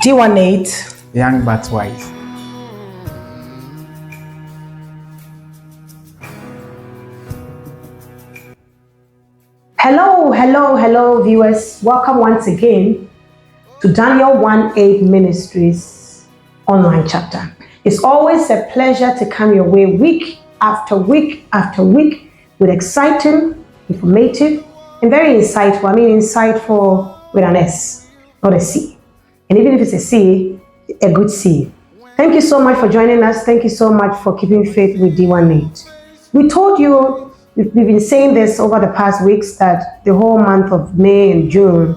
D18. Young but wise. Hello, viewers. Welcome once again to Daniel 1-8 Ministries online chapter. It's always a pleasure to come your way week after week after week with exciting, informative, and very insightful. I mean, insightful with an S, not a C. And even if it's a C, a good C. Thank you so much for joining us. Thank you so much for keeping faith with D18. We told you, we've been saying this over the past weeks, that the whole month of May and June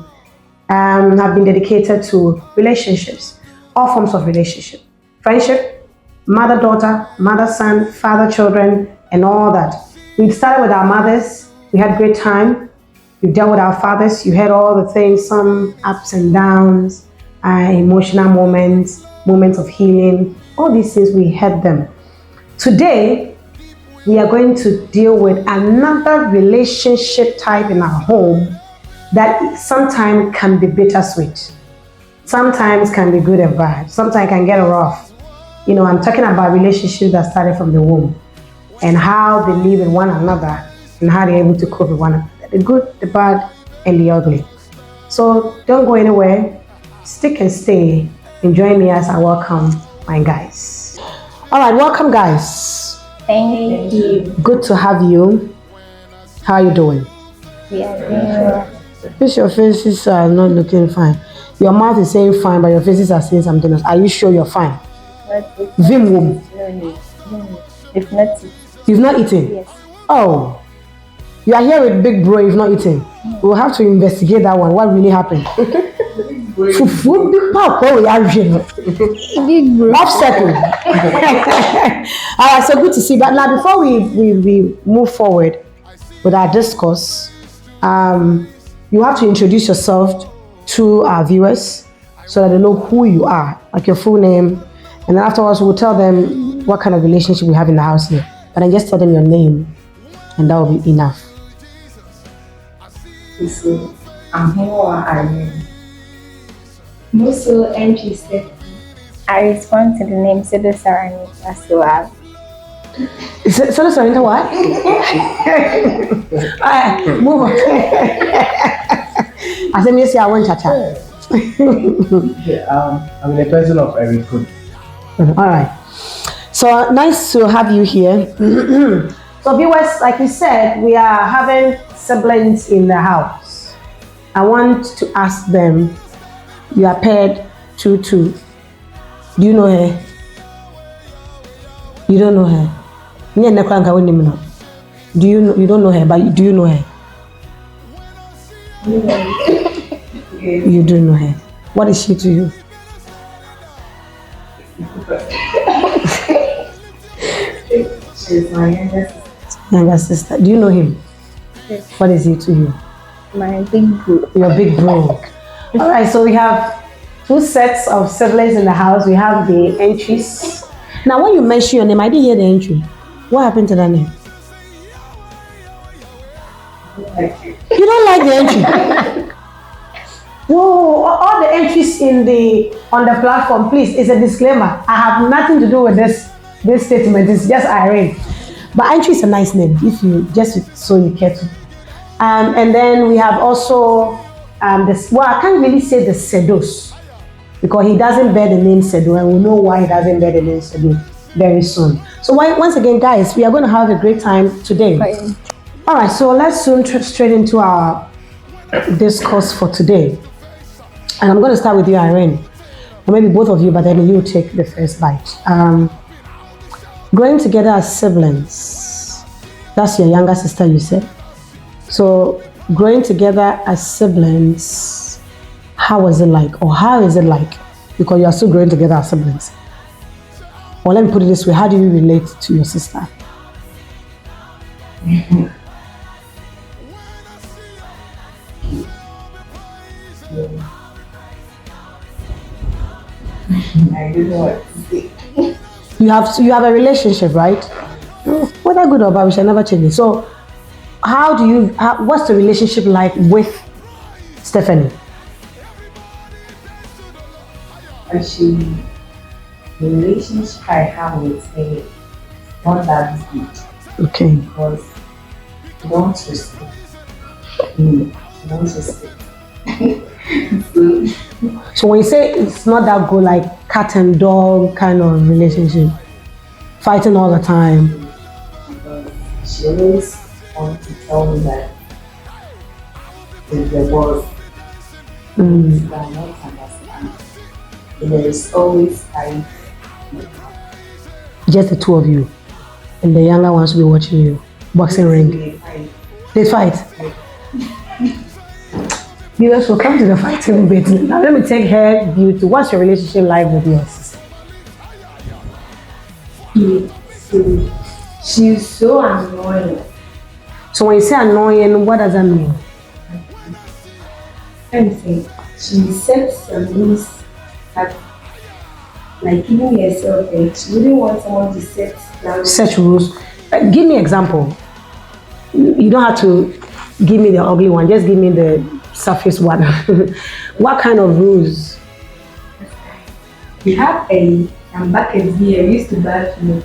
have been dedicated to relationships, all forms of relationship, friendship, mother-daughter, mother-son, father-children, and all that. We started with our mothers. We had great time. We dealt with our fathers. You heard all the things, some ups and downs, emotional moments, moments of healing, all these things, we had them. Today, we are going to deal with another relationship type in our home that sometimes can be bittersweet, sometimes can be good and bad, sometimes can get rough. You know, I'm talking about relationships that started from the womb and how they live with one another and how they're able to cope with one another, the good, the bad, and the ugly. So don't go anywhere, stick and stay. Enjoy me as I welcome my guys. All right, welcome guys. Thank you. Good to have you. How are you doing? We are doing well. Because your faces are not looking fine. Your mouth is saying fine, but your faces are saying something else. Are you sure you're fine? Vim womb. No. If not, You've not eaten? yes. Oh. You are here with Big Bro, you've not eaten. We'll have to investigate that one. What really happened? Fufu big pop, oh yeah, Big bro. settled. All right, so good to see. But now, before we move forward with our discourse, you have to introduce yourself to our viewers so that they know who you are, like your full name, and then afterwards we'll tell them what kind of relationship we have in the house here. But then just tell them your name, and that will be enough. So I'm here Irene. Muso entry step. I respond to the name Sido Sarani as well. So sorry, into what? Alright, move on. I said, yes, I want cha-cha. I'm the person of every good. Alright. So nice to have you here. So viewers, like we said, we are having siblings in the house. I want to ask them, you are paired 2-2. Do you know her? You don't know her. Do you know? You don't know her, but do you know her? You do know her. What is she to you? She's my younger sister. Younger sister. Do you know him? Yes. What is he to you? My big bro. Your big bro. All right, so we have 2 sets of siblings in the house. We have the entries. Now, when you mention your name, I didn't hear the entry. What happened to that name? You don't like the entry? Whoa! All the entries on the platform, please. It's a disclaimer. I have nothing to do with this statement. It's just Irene. But entry is a nice name. If you just so you care to. And then we have also I can't really say the Sedos because he doesn't bear the name Sedo, and we know why he doesn't bear the name Sedo very soon. So once again, guys, we are going to have a great time today. Right. All right, so let's soon straight into our discourse for today. And I'm going to start with you, Irene, or maybe both of you, but then you take the first bite. Growing together as siblings, that's your younger sister, you said. So growing together as siblings, how was it like, or how is it like? Because you are still growing together as siblings. Or let me put it this way, how do you relate to your sister? I don't know what to say. You have a relationship, right? Whether good or bad, we shall never change it. So what's the relationship like with Stephanie? Actually, the relationship I have with her is not that good Okay. because she don't respect me. She don't respect. So, So when you say it's not that good, like cat and dog kind of relationship, fighting all the time. because she always wants to tell me that if there was Mm. I not understand. There is always fight. Just the two of you, and the younger ones will be watching you. Boxing ring. They fight. They fight. Viewers will come to the fighting bit. Now let me take her view to what's your relationship like with your sister? So she's so annoying. So when you say annoying, what does that mean? Anything. She sets some rules that, like even herself, she wouldn't want someone to set down. Set rules. Give me example. You don't have to give me the ugly one. Just give me the surface one. What kind of rules? We have a bucket here. We used to bath with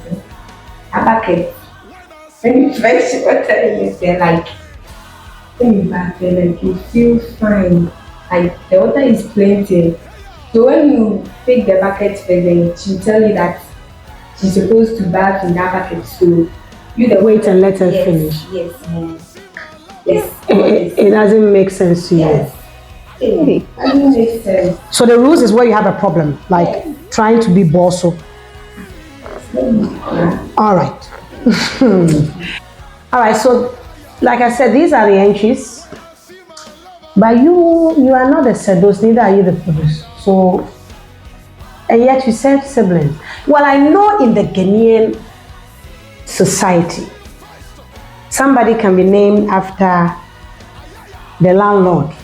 a bucket. When you fetch water in it, they're like, when you bath there, like you feel fine. Like the water is plenty. So when you take the bucket for them, she'll tell you that she's supposed to bath in that bucket. So you the Wait and let her yes, finish. Yes, yes. It doesn't make sense to you. Yes. That doesn't make sense. So the rules is where you have a problem, like trying to be bosso. All right. All right. So, like I said, these are the entries. But you are not the sedos, neither are you the produce. So, and yet you said siblings. Well, I know in the Ghanaian society, somebody can be named after the landlord.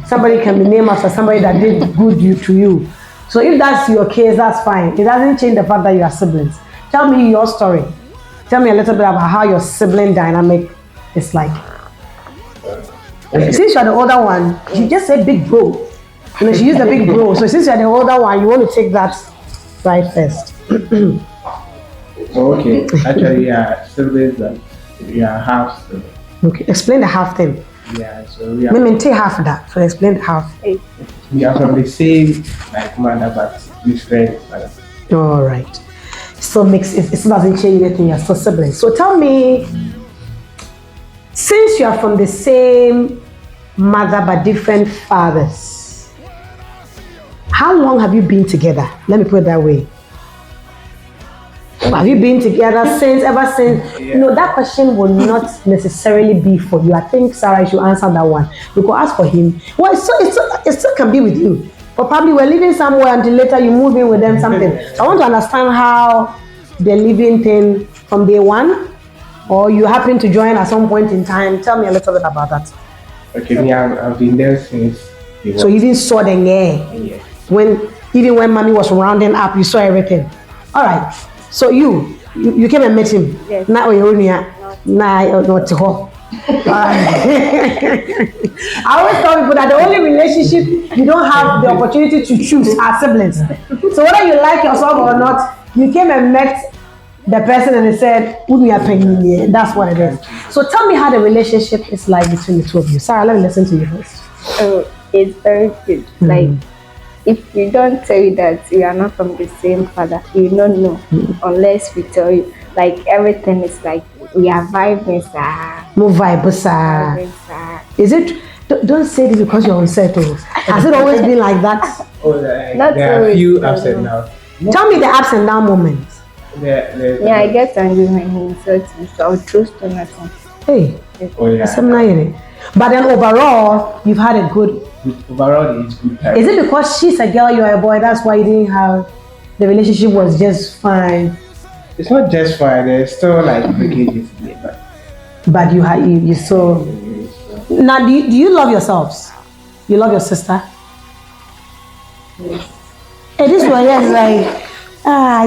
Somebody can be named after somebody that did good to you. So if that's your case, that's fine. It doesn't change the fact that you are siblings. Tell me your story. Tell me a little bit about how your sibling dynamic is like. Since you're the older one, you just say big bro. You know, she used the big bro. So since you're the older one, you want to take that right first. Oh, okay. Actually, yeah, siblings and we are half siblings. Okay, explain the half thing. Yeah, so we are, Maybe take half of that. So explain the half. we are from the same like mother but different father. All right. So mix it doesn't change anything. You're still siblings. So tell me, since you are from the same mother but different fathers, how long have you been together? Let me put it that way. Have you been together ever since? Yeah. No, that question will not necessarily be for you. I think Sarah should answer that one. You could ask for him. Well, it still can be with you. But probably we're living somewhere until later you move in with them something. So I want to understand how the living thing from day one, or you happen to join at some point in time. Tell me a little bit about that. Okay, me, I've been there since. So you even saw the air Yeah. even when mommy was rounding up, you saw everything. All right. So you came and met him. Yes. Now you're not to her. I always tell people that the only relationship you don't have the opportunity to choose are siblings. So whether you like yourself or not, you came and met the person and they said, "Wouldn't you paying me?" That's what it is. So tell me how the relationship is like between the two of you. Sarah, let me listen to you first. So it's very good. Like if we don't tell you that we are not from the same father, you don't know unless we tell you. Like everything is like we are vibing, sir. Move vibe, sir. Vibing, sir. Is it? Don't say this because you're unsettled. Has it always been like that? Oh, like, Not there are a always, few no, ups and no. downs. Tell me the ups and down moments. Yeah, I get angry when he insults me, so I'll choose to nothing. Hey, Oh, yeah. but then overall, you've had a good. Overall, it's good time. Is it because she's a girl, you're a boy? That's why you didn't have the relationship was just fine. It's not just fine. There's still like breakages in it, But you saw. Now, do you love yourselves? You love your sister? Yes. Hey, this one here is like,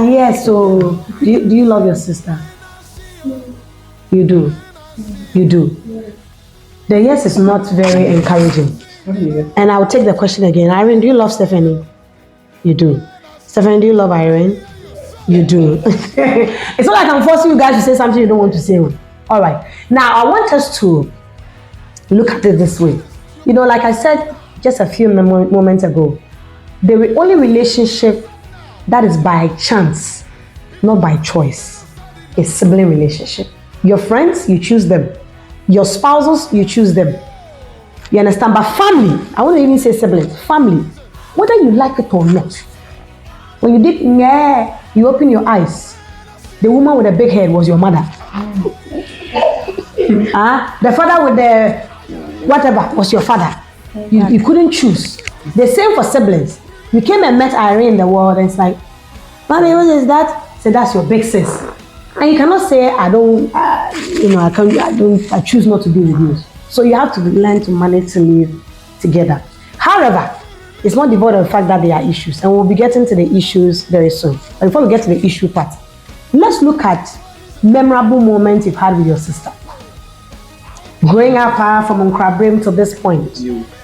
yes. So, do you love your sister? You do. You do. The yes is not very encouraging. And I'll take the question again. Irene, do you love Stephanie? You do. Stephanie, do you love Irene? You do. It's not like I'm forcing you guys to say something you don't want to say. All right. Now, I want us to look at it this way. You know, like I said just a few moments ago, the only relationship that is by chance, not by choice, is sibling relationship. Your friends, you choose them. Your spouses, you choose them. You understand? But family, I won't even say siblings, family, whether you like it or not, when you did, you open your eyes, the woman with the big head was your mother. The father with the whatever was your father. You couldn't choose. The same for siblings. You came and met Irene in the world and it's like, Mommy, what is that? So that's your big sis. And you cannot say, I choose not to be with you. So you have to learn to manage to live together. However, it's not devoid of the fact that there are issues. And we'll be getting to the issues very soon. But before we get to the issue part, let's look at memorable moments you've had with your sister. Growing up from Nkrabrim to this point,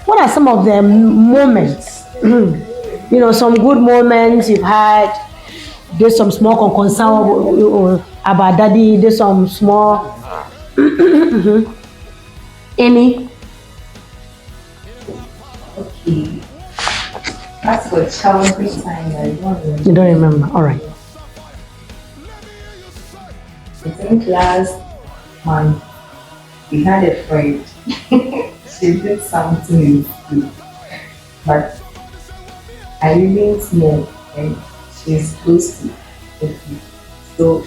what are some of the moments? Some good moments you've had. There's some small concern about daddy. There's some small. Any? Okay. That's for childhood time. I don't remember. You don't remember? All right. I think last month we had a friend. She did something in school, but I didn't know, and she's close to me. So,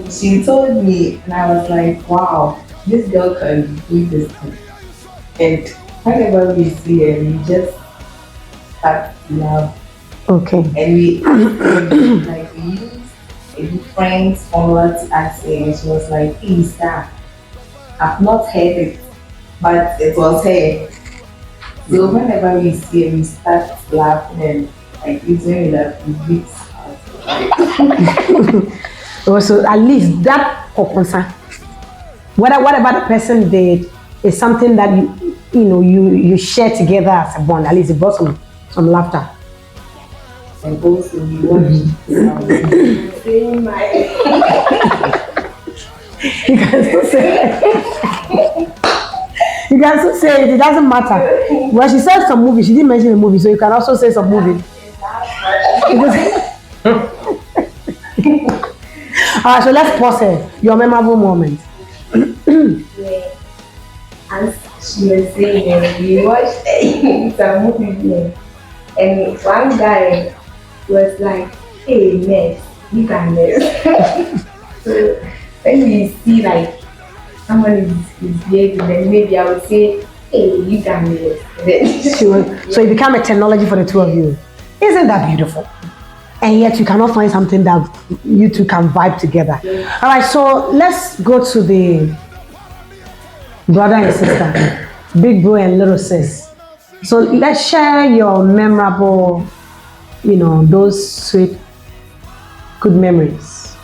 she told me, and I was like, wow, this girl can do this thing. And whenever we see her, we just start to laugh. Okay. And we used a different formula to ask her, and she was like, hey, sir, I've not heard it, but it was her. So whenever we see her, we start laughing and using that beat. So at least that concern, whatever the person did, is something that you share together as a bond. At least it brought some laughter. And also we watched saying my You can still say it doesn't matter. Well, she said some movie, she didn't mention a movie, so you can also say some movie. Alright, so let's pause here. Your memorable moment. yeah. And she was saying we watched some movie and one guy was like, hey Ness, you can nurse. So when we see like someone is behaving, then maybe I would say, hey, you can nurse. So it became a technology for the two of you. Isn't that beautiful? And yet you cannot find something that you two can vibe together. Yeah. All right, so let's go to the brother and sister, big bro and little sis. So let's share your memorable, those sweet, good memories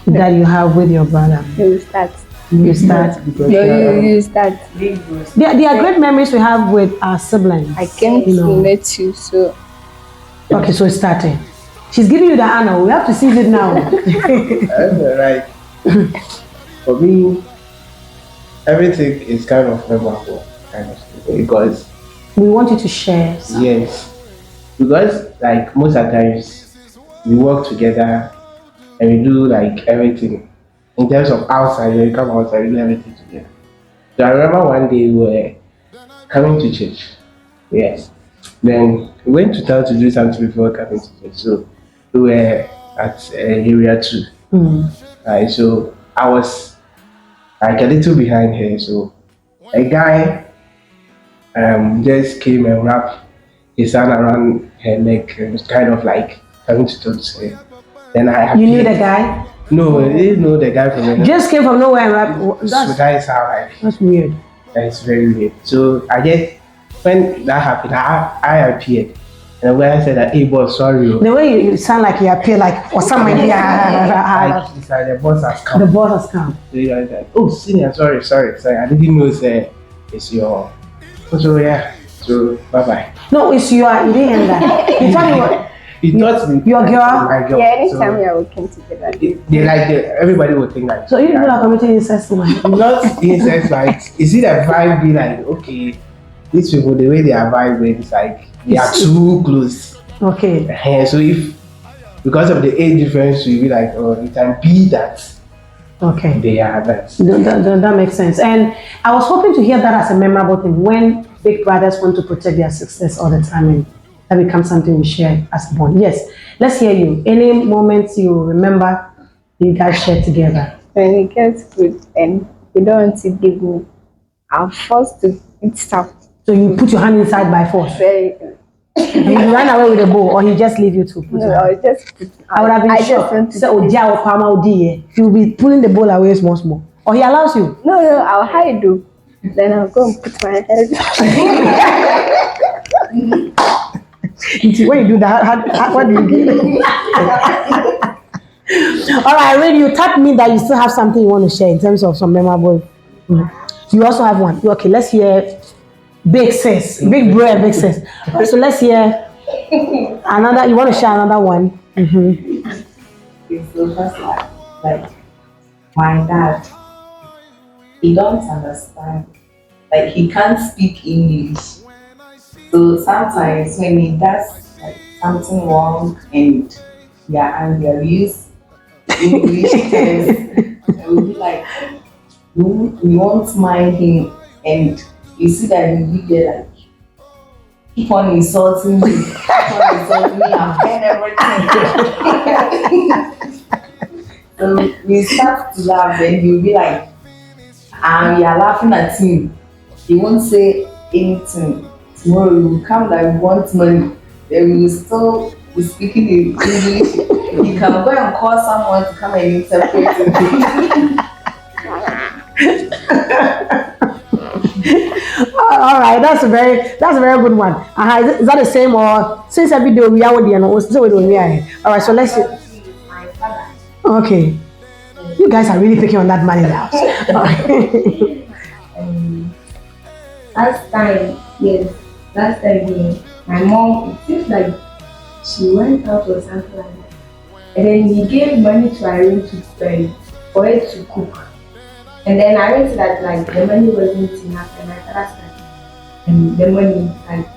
that you have with your brother. You start. You start. You start. There are great memories we have with our siblings. I came to meet you, so. Okay, so it's starting. She's giving you the honor. We have to see it now. Right. For me, everything is kind of memorable, because we want you to share. Yes, because like most of the times we work together and we do like everything. In terms of outside, when we come outside, we do everything together. So I remember one day we were coming to church. Yes. Then we went to town to do something before coming to church. So we were at area 2. Right, so I was like a little behind her. So a guy just came and wrapped his hand around her neck and was kind of like coming to talk to her. Then You knew the guy? No, I didn't know the guy from anywhere. Just came from nowhere and wrapped. So that is how That's weird. That's very weird. So I guess when that happened, I appeared. And when I said that, hey boss, sorry. The way you sound like you appear like or something here. The boss has come. The boss has come. So you guys like, oh senior, sorry. I didn't know say it's your. So yeah. So bye bye. No, it's you didn't end that. You told me what? He taught me. Your girl? My girl. Yeah, anytime So we are working together. they like everybody would think like. So you people are committing incest, man. Not incest, like is it a vibe? Be like okay, these people the way they are vibing, it's like they are too close. Okay. So if because of the age difference, we be like, oh, it can be that Okay. they are that. That makes sense. And I was hoping to hear that as a memorable thing when big brothers want to protect their success all the time, and that becomes something we share as a bond. Yes, let's hear you. Any moments you remember you guys share together? When it gets good and you don't want to give me, I'm forced to eat stuff. So you put your hand inside by force. Very You run away with the bowl, or he just leave you to put no, your I hand? just I would have been I just shocked. want to So Odia or Pama Odi, you'll be pulling the bowl away small. Or he allows you. no, I'll hide though. Then I'll go and put my head. When you do that, what do you get? All right, Ray, you tapped me that you still have something you want to share in terms of some memorable. You also have one. Okay, let's hear Big Sis, Big Bro and Big Sis. So let's hear another. You want to share another one? It's so just like my dad. He don't understand. Like he can't speak English. So sometimes when he does like something wrong and angry, we use English terms and we'll be like, we won't mind him, and you see that he'll be there like keep on insulting me, I've heard everything. So we start to laugh and he'll be like, and we are laughing at him. He won't say anything. Tomorrow we will come like we want money. Then we will still be speaking in English. You can go and call someone to come and interpret it. All right, that's a very good one. Is that the same, or since every day we are with you? All right, so let's see. My father. Okay, you guys are really picking on that man in the house. All right. Last time, yeah, my mom, it seems like she went out or something like that. And then he gave money to Irene for her to cook. And then Irene said that like the money wasn't enough, and my father said, and the money, like,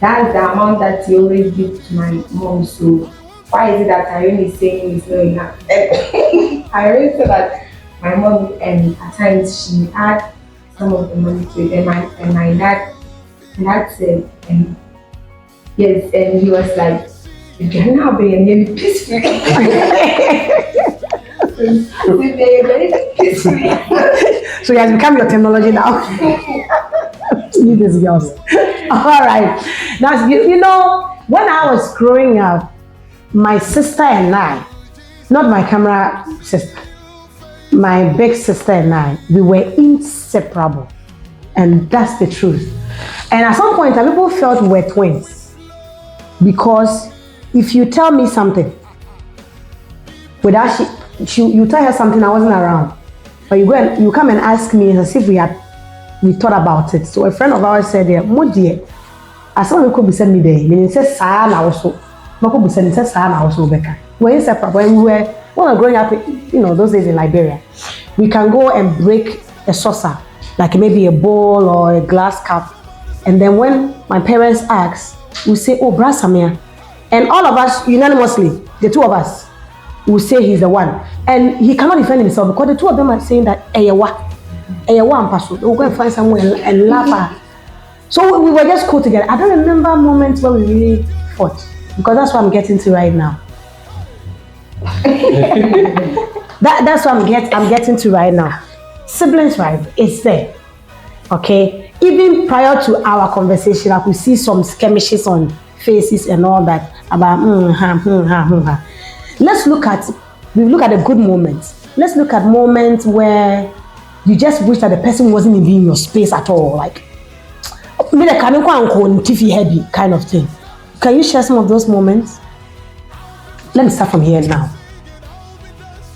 that's the amount that he always gives to my mom. So why is it that Irene is saying it's not enough? And Irene said that my mom, and at times she had some of the money to it, and my dad said, and yes, and he was like, you can now be nearly peaceful. So he has become your terminology now. You these girls. All right. Now you know, when I was growing up, my sister and I, not my camera sister, my big sister and I, we were inseparable. And that's the truth. And at some point, people felt we were twins. Because if you tell me something, without you tell her something, I wasn't around. But you come and ask me as if we thought about it. So a friend of ours said, "Mo dear, as someone could be send me there, meaning says Sa na also. No could be send Sa na also Becca. We're inseparable. When we were growing up, those days in Liberia, we can go and break a saucer, like maybe a bowl or a glass cup. And then when my parents ask, we say, "Oh, Bra Samia." And all of us unanimously, the two of us, will say he's the one. And he cannot defend himself because the two of them are saying that Eyewa and Paso, we'll go and find somewhere and laugh at. So we were just cool together. I don't remember moments where we really fought, because that's what I'm getting to right now. That's what I'm getting to right now. Siblings rivalry is there. Okay? Even prior to our conversation, I could see some skirmishes on faces and all that about Let's look at the good moments. Let's look at moments where you just wish that the person wasn't even in your space at all. Like heavy kind of thing. Can you share some of those moments? Let me start from here now.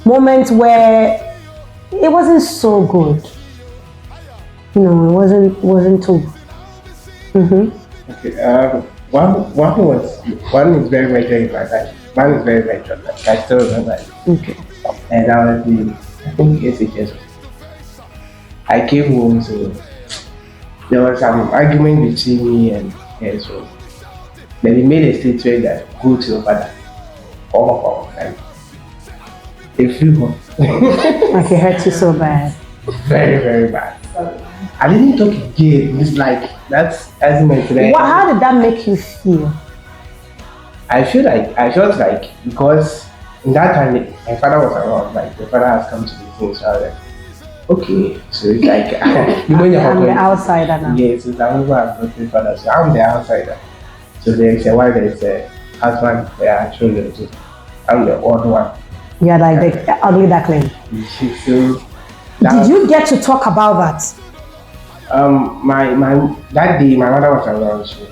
Moments where it wasn't so good. No, it wasn't too. Mm-hmm. Okay. One is very major in my life. One is very major. Like, I still remember it. Okay. And I was in, I think, SHS. I came home, so there was some argument between me and her. So then he made a statement that go to your father. And a few months. Okay, hurt you so bad. Very, very bad. I didn't talk again. It's like that's argument. How did that make you feel? I felt like because in that time my father was around, like the father has come to the thing, so I was like, okay, so it's like I'm the outsider now. Yes, it's I'm not the father, so I'm the outsider. So there's a wife, there's a husband, there are children, so I'm the odd one. Yeah, like the ugly duckling. So did you get to talk about that? My that day my mother was around, so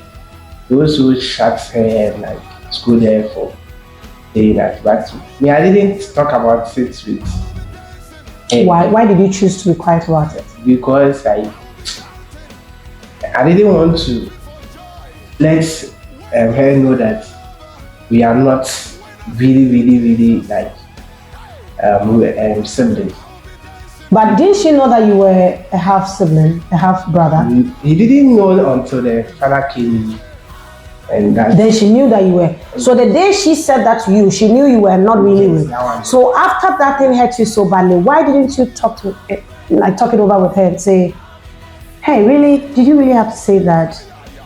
those who shut her and like school there for day night. But me, I didn't talk about 6 weeks. Why did you choose to be quiet about it? Because I didn't want to let her know that we are not really like siblings. But didn't she know that you were a half sibling, a half brother? He didn't know until the father came. And then she knew that you were. So the day she said that to you, she knew you were not really with. So after that thing hurt you so badly, why didn't you talk it over with her and say, hey, really, did you really have to say that?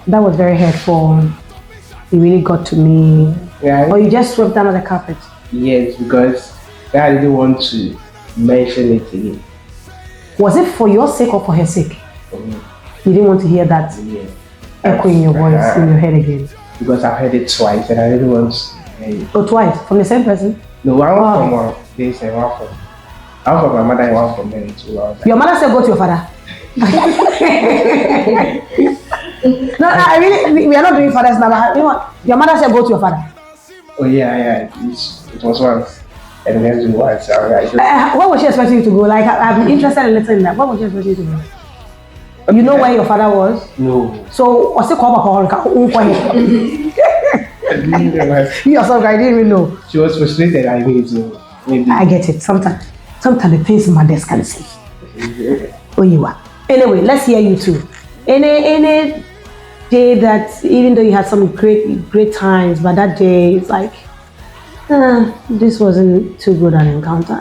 That was very hurtful. You really got to me. Yeah. Or you just swept under the carpet? Yes, because I didn't want to mention it again. Was it for your sake or for her sake? You didn't want to hear that echo in your voice, in your head again? Because I've heard it twice and I didn't want to hear it. Oh, twice? From the same person? No, one from one place and one from my mother and one from me too. Your mother said go to your father? No, I really, we are not doing fathers now. You know what? Your mother said go to your father. Oh yeah, it was once. And then it was alright. What was she expecting you to go? Like, I'm interested in listening to that. What was she expecting you to go? You know where your father was? No. So, what's the call? You yourself, I didn't even know. She was frustrated, I mean, so maybe. I get it. Sometimes the things in my desk can see. Oh, you are. Anyway, let's hear you too. Any day that, even though you had some great times, but that day it's like, this wasn't too good an encounter.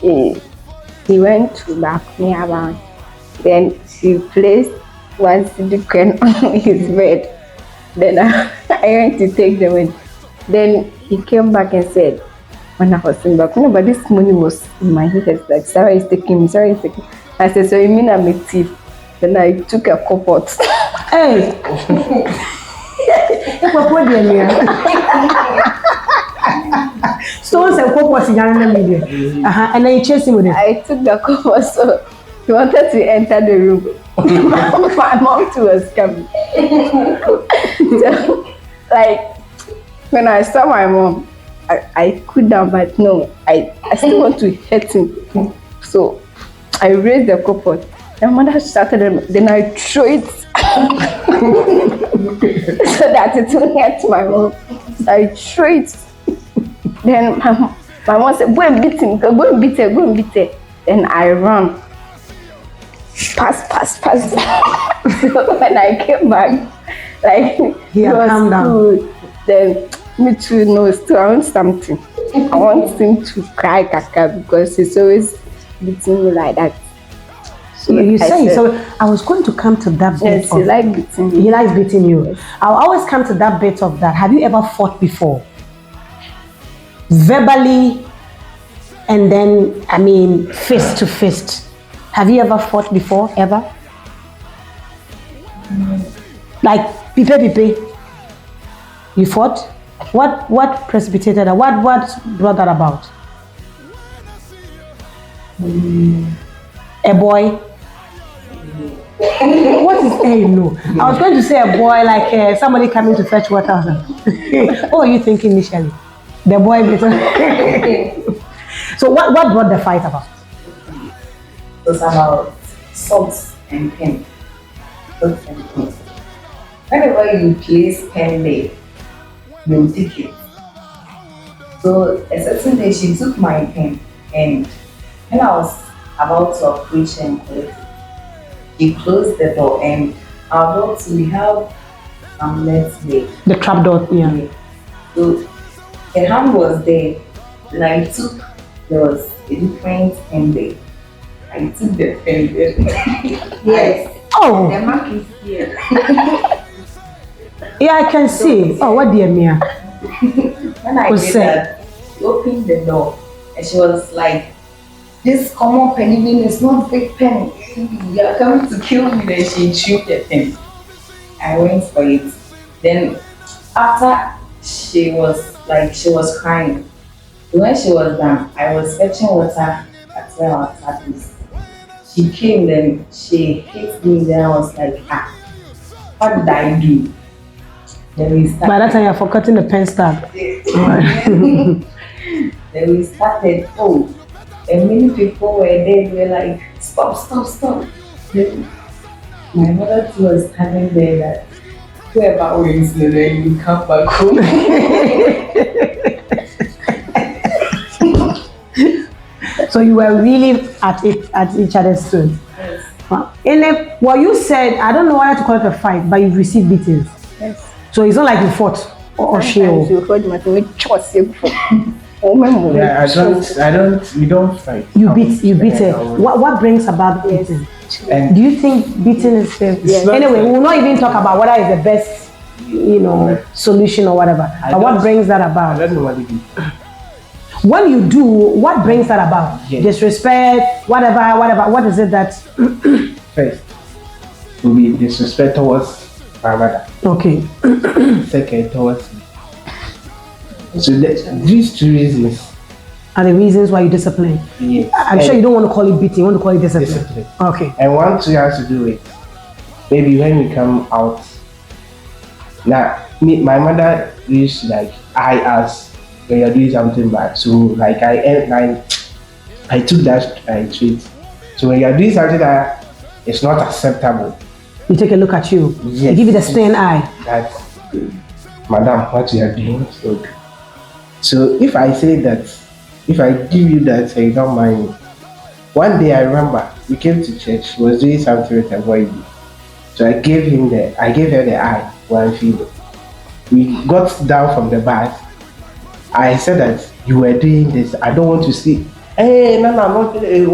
He went to back me around. Then she placed one silicone on his bed. Then I went to take them in. Then he came back and said, when I was in back, no, but this money was in my head. Like, Sarah is taking me. I said, so you mean I'm a thief? Then I took a cupboard. Hey! Stones and cupboards in the media. And then you chased him with it. I took the cupboard, so he wanted to enter the room. My mom too was coming. So, like, when I saw my mom, I cooled down, but no, I still want to hit him. So I raised the cupboard. My mother started them, then I threw it so that it won't hurt my mom. So I threw it. Then my mom said, go and beat him, go and beat her, go and beat her. Then I ran. Pass. So when I came back, like, he had calmed down. Then me too, no, still I want something. I want him to cry kaka because he's always beating me like that. So you say, so I was going to come to that bit. Yes, he likes beating me. He likes beating you. Yes. I'll always come to that bit of that. Have you ever fought before? Verbally, and then, fist to fist. Have you ever fought before, ever? Like, pipe. You fought? What precipitated that? What brought that about? A boy? What is no? I was going to say a boy, like somebody coming to fetch water. What were you thinking initially? The boy. So what brought the fight about? It was about socks and pen. Socks and pen. Whenever you place pen there, you'll take it. So a certain day she took my pen and when I was about to approach and collect it, she closed the door and our door too, we have nets there. The trap door, yeah. So the hand was there. Then I took, there was a different pen there. I took the pen there. Yes. Oh, The mark is here. yeah, I can see. Oh, what dear Mia? When I Who's did say? that, she opened the door and she was like, this common pen even is not big pen. You are coming to kill me. Then she chewed the pen. I went for it. Then after she was crying. When she was done, I was fetching water at where our tap is. She came, then she hit me, then I was like, what did I do? Then we started. By that time, you're forgetting the pen stab. Then we started, and many people were there, they were like, stop. Then my mother too was standing there that whoever wins, then you come back home. So you were really at each other's throat. Yes. Wow. You said, I don't know whether to call it a fight, but you received beatings. Yes. So it's not like you fought or she. Sometimes you hold my choice. Yeah, we don't fight. You beat her. Yeah, What brings about beating? And Do you think beating is fair? Yes. Anyway, we will not even talk about whether it's the best, solution or whatever. But what brings that I about? don't normally do. When you do, what brings that about? Yes. Disrespect, whatever. What is it that? First, will be disrespect towards my mother. Okay. Second, towards me. So these two reasons. Are the reasons why you discipline? Yes. I'm sure you don't want to call it beating. You want to call it discipline. Discipline. Okay. And one two has to do with maybe when we come out. Now, my mother used to I ask when you're doing something bad. So I took that trait. So when you're doing something that is not acceptable, You take a look at you. Yes. They give you the stern eye. that madam, what you are doing is not good. So if I say that, if I give you that, you don't mind me. One day I remember we came to church. She was doing something with a boy. So I gave her the eye one feeling. We got down from the bus. I said that you were doing this. I don't want to see. Hey, no, I'm not doing it.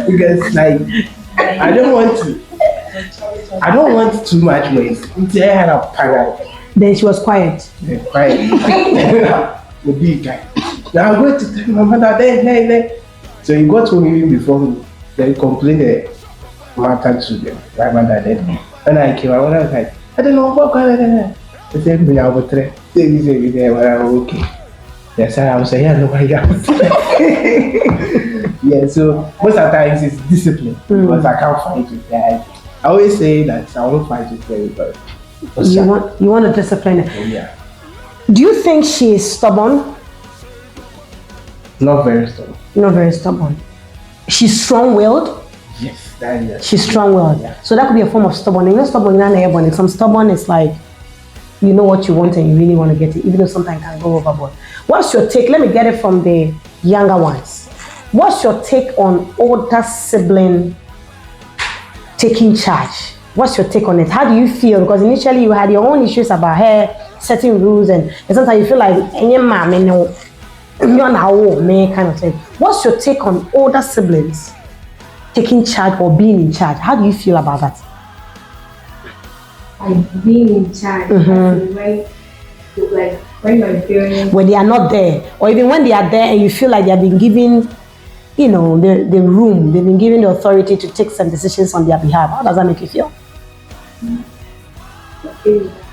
Because I don't want too much noise. Then she was quiet. Quiet. The big guy. Now I'm going to tell my mother there. So he got home even before me. Then he complained the matter to them. My mother then. When I came, I was like, I don't know what going on. They said me I was there. Say me there, but I'm okay. Yes, I was saying, yeah, nobody else. Yeah, so most of the times it's discipline because I can't fight with that. I always say that I won't fight with anybody. You want to discipline her. Yeah. Do you think she is stubborn? Not very strong. Not very stubborn. She's strong-willed. Yes, that is. She's strong-willed. Yeah. So that could be a form of stubborn. You're not stubborn, you're not airborne. Some stubborn is like you know what you want and you really want to get it, even though sometimes it can go overboard. What's your take? Let me get it from the younger ones. What's your take on older sibling taking charge? What's your take on it? How do you feel? Because initially you had your own issues about her setting rules and sometimes you feel like any mom, you're now me kind of thing. What's your take on older siblings taking charge or being in charge? How do you feel about that? Like being in charge, when my parents, When they are not there, or even when they are there and you feel like they have been given, the room, they've been given the authority to take some decisions on their behalf. How does that make you feel?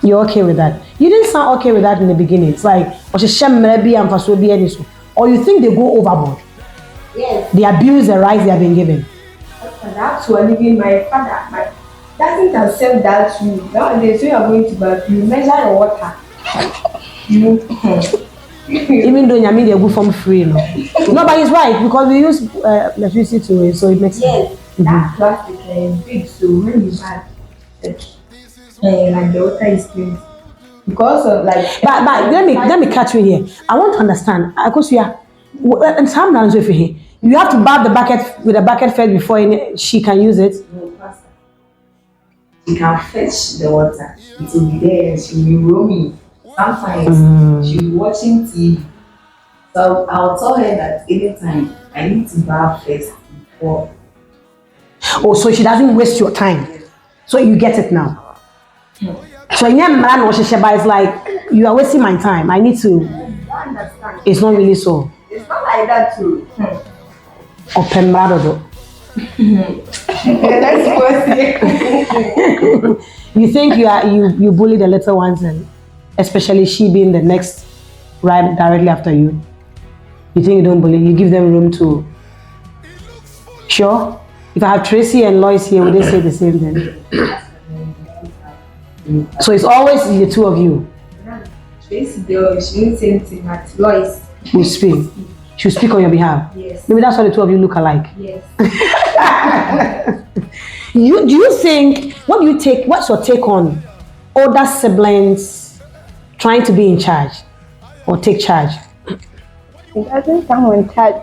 You're okay with that? You didn't sound okay with that in the beginning. It's like, or you think they go overboard? yes, They abuse the rights they have been given. that's what even my father, doesn't accept that rule. Nowadays, when you are going to bath, you measure your water. Even though Nyami they go from free, no. No, but he's right because we use electricity to it, so it makes sense. Yes, that plastic is big, so when you buy like the water is clean. Because of like But let me catch you here. I want to understand because you are and some now here. You have to bath the bucket with a bucket first before she can use it. no pasta. She can fetch the water. It will be there. She will be roaming. Sometimes she'll be watching TV. So I'll tell her that anytime I need to bath first before. Oh, so she doesn't waste your time. So you get it now. So in your man or it's like you are wasting my time. I need to. You don't understand. It's not really so. It's not like that too. Open brother. Let's go see. You think you bully the little ones, and especially she being the next right directly after you. You think you don't bully? You give them room to. Sure. If I have Tracy and Lois here, would they say the same thing? So it's always the two of you Tracy, though, she didn't say anything, but Lois. who speak. She'll speak on your behalf. Yes. Maybe that's why the two of you look alike. Yes. Do you think what's your take on older siblings trying to be in charge or take charge? It doesn't come in touch.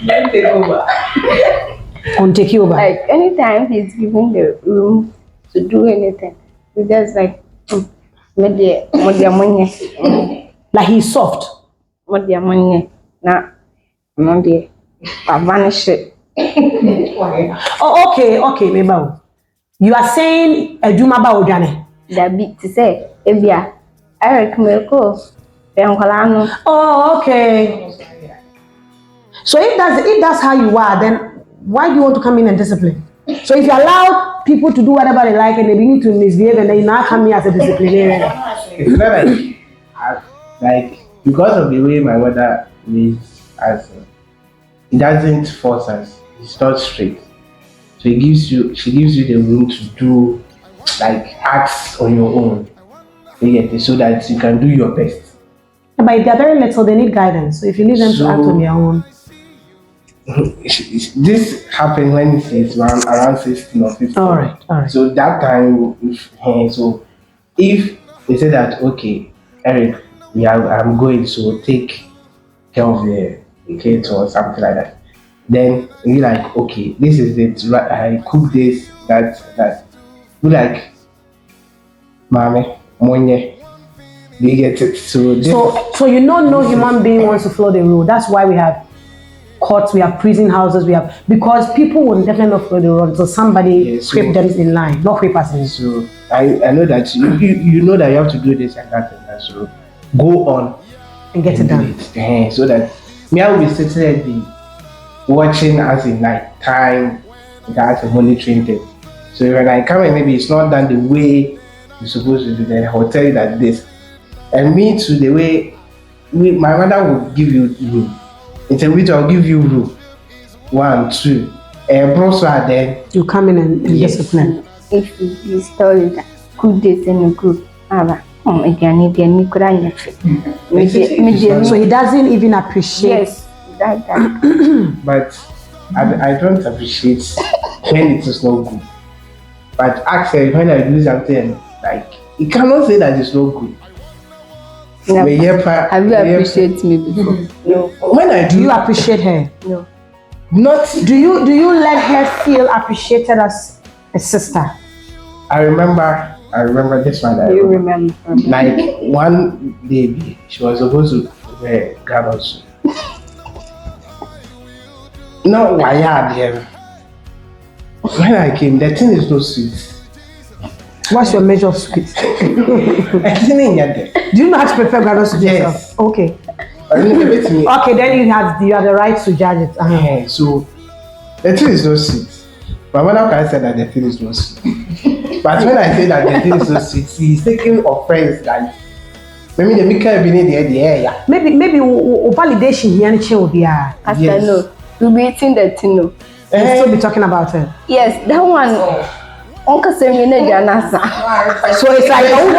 Let's take over. On take you over. Like anytime he's giving the room to do anything, we just like media money. Like he's soft. Media money. Nah, money. Vanish it. Oh, okay, maybe. You are saying a Juma Baudane. That beat to say, Ebia, Eric Milko, Bencolano. Oh, okay. So if that's how you are, then why do you want to come in and discipline? So if you allow people to do whatever they like and they begin to misbehave and then you now come here as a disciplinarian. It's not like because of the way my mother is as it doesn't force us. It's not strict. So she gives you the room to do like acts on your own. So that you can do your best. But if they're very little, they need guidance. So if you leave them to act on their own. This happened when she's around 16 or 15. All right. So that time, if they say that, okay, Eric, I'm going to take care of the kids or something like that, then we like, okay, this is it. I cook this, that. We like, Mame, Monye, they get it. So you know no human being wants to follow the rule. That's why we have courts, we have prison houses, because people will definitely not follow the rule until somebody whip them in line, not whip us in. So I know that you know that you have to do this and that and that. So go on and get it done. So that me, I will be sitting at the watching us in night time, that's a monitoring thing. So when I come and maybe it's not done the way you're supposed to do, then I will tell you that this. And me too, the way my mother will give you room. In which I'll give you room. 1, 2. And also then you come in and discipline. If you story that good days in a group, again, so he doesn't even appreciate. Yes, that. But I don't appreciate when it is not good. But actually, when I do something like you cannot say that it's not good. No. Have you appreciated me before? No. When I do, you appreciate her? No. Not. Do you let her feel appreciated as a sister? I remember this one. You remember? Like one baby, she was supposed to wear garments. No, why are them? When I came, the thing is so sweet. What's your measure of sweet? I didn't get there. Do you know how to prepare granules to yourself? Yes. Okay. Okay, then you have the right to judge it. Yeah, so the thing is so sweet. My mother can say that the thing is not sweet. But when I say that the thing is so sweet, he's taking offense that maybe the maker be in the area. Maybe validation here and chill be After no, you'll be eating the tino. We'll still be talking about it. Yes, that one. Uncle Semina Janasa. So it's like, oh,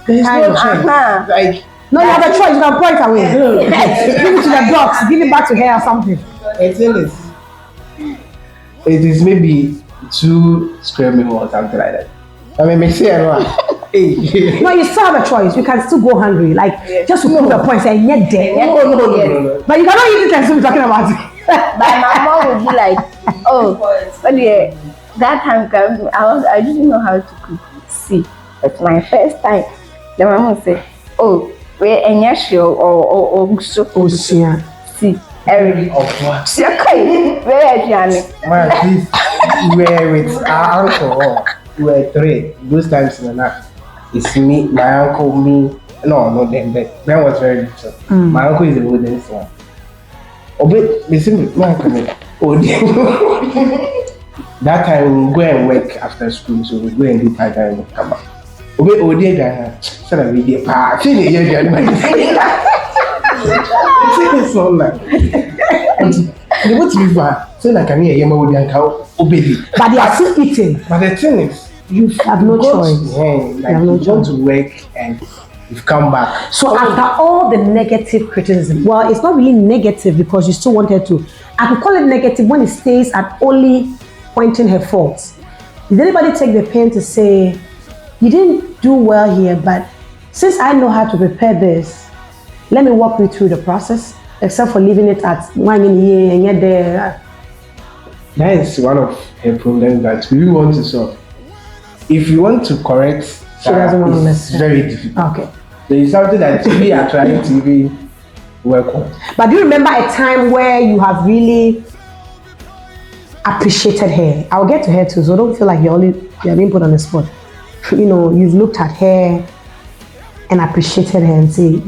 There's Kind no of. choice. Like, No, you have a choice. You can pour it away. no. Give it to the dogs. Give it back to her or something. I think it is maybe 2 square meal or something like that. I mean, me say hey. No, you still have a choice. You can still go hungry. Like, just to prove the point, say, yet there. No. But you cannot eat it and still be talking about it. But my mom would be like, oh, but yeah, that time I didn't know how to cook. See, it's my first time. The mom would say, oh, we're in Yashio or so. Oh, yeah. See, every Of what? okay, where are you? Man, please, we were with our uncle. We were 3. Those times in the night. It's me, my uncle, me. No, them. Ben was very little. My uncle is the oldest one. Oh, but listen, my uncle. Oh, that time we go and work after school, so we go and do part time and come back. Oh, but oh, dear, son of a dear, finish your journey. It's so like. They want to be far. So like I mean, you can cow obey. But they are still eating. But the thing is, you have no choice. Like have no you want to work and you've come back. So after all the negative criticism, well, it's not really negative because you still wanted to. I could call it negative when it stays at only pointing her faults. Did anybody take the pain to say, you didn't do well here, but since I know how to prepare this, let me walk you through the process, except for leaving it at 1 in here and yet there. That is one of her problems that we want to solve. If you want to correct, She doesn't want to it's listen. very difficult. Okay. There is something that we are trying to even work on. But do you remember a time where you have really appreciated her? I'll get to her too, so don't feel like you're being put on the spot. You know, you've looked at her and appreciated her and say,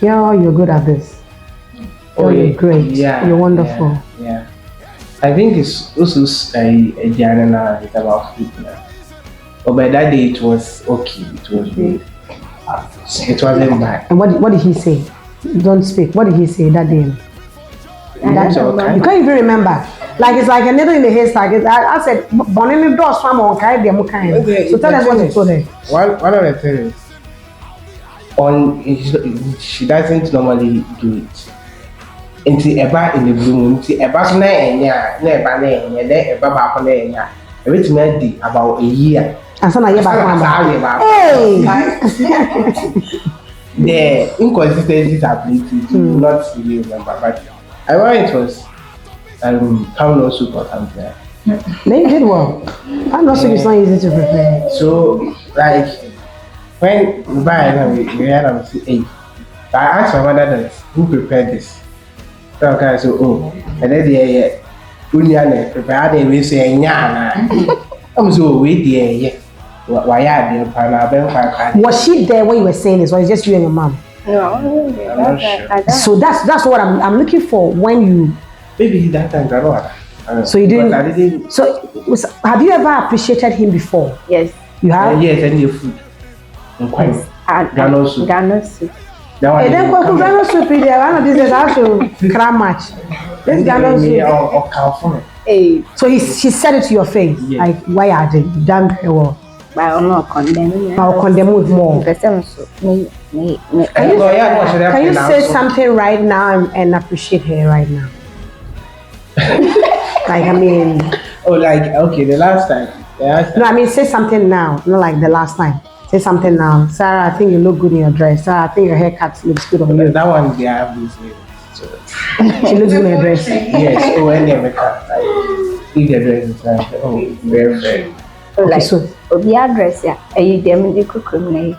yeah, you're good at this. Oh, you're great. Yeah, you're wonderful. Yeah. I think it's also a journey now. It's about food now. But by that day, it was okay. It was good. It wasn't bad. And what did he say? Don't speak. What did he say that day? You can't even remember. Like it's like a needle in the haystack. I said, "Bonnie does farm on kind of kind." So tell us what you told her. One of the things she doesn't normally do it. Into eba in the bloom, into eba na enya, na eba na enya, then eba back na enya. Everything did about a year. And so now you're back. Hey. The inconsistencies are plenty. Do not really remember, but I want it was pound soup or something. Then you did well. Pound soup is not easy to prepare. So like when we buy it, we had them say, hey. I asked my mother that who prepared this. So I said, oh, and then the onion prepared it. We say, yeah, I'm so with the Was she there when you were saying this, or is just you and your mom? No, I'm not sure. So that's what I'm looking for when you. Maybe that time I don't know. So you didn't. But I didn't. So have you ever appreciated him before? Yes. You have. Yes, and the food. Gano soup. Gano soup. That one. Hey, then Gano soup is there. One of these days I have to cram match. This Gano soup. Hey, So she said it to your face, Yeah. like, why are they done very well? but I'm not condemning. I'll condemn with more. Can Can you say something right now and appreciate her right now? Like, I mean, Oh, like, okay, the last time. no, I mean, say something now, not like the last time. Say something now. Sarah, I think you look good in your dress. Sarah, I think your haircut looks good on you. That one, they have this name. So, She looks good in your dress. yes, oh, any other cut. Like, if the dress is like, oh, very, very. like So, obi address ya eyi dem di kukum na yi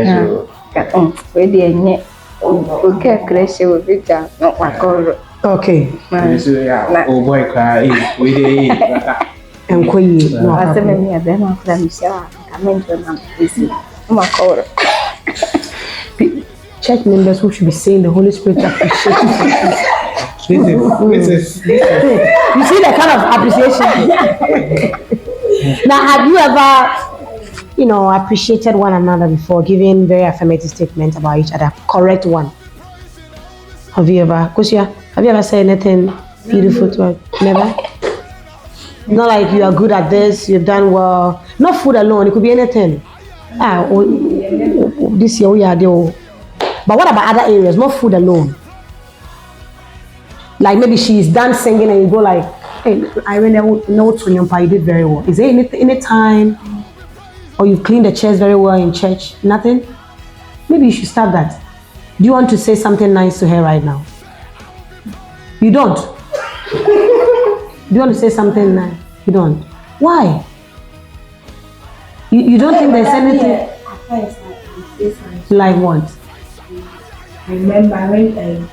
So, ka we di enye oke kreshe obi ja no kwakoro okay. so yeah, oh boy, cry, we did. And Koyi. No, ase me mi abe na kula mi sha ka menjo na isi kwakoro church members who should be saying the Holy Spirit appreciate you. This is. You see the kind of appreciation. Now, have you ever, appreciated one another before, giving very affirmative statements about each other? Correct one. Have you ever, Kusia, have you ever said anything beautiful to her? Never? Not like you are good at this, you've done well. Not food alone, it could be anything. this year we are there. But what about other areas? Not food alone. Like maybe she's done singing and you go like, hey, I really know Tonyompa, you did very well. Is there any time, or you've cleaned the chairs very well in church? Nothing? Maybe you should start that. Do you want to say something nice to her right now? You don't? Do you want to say something nice? You don't? Why? You don't think there's anything? Like what? I remember when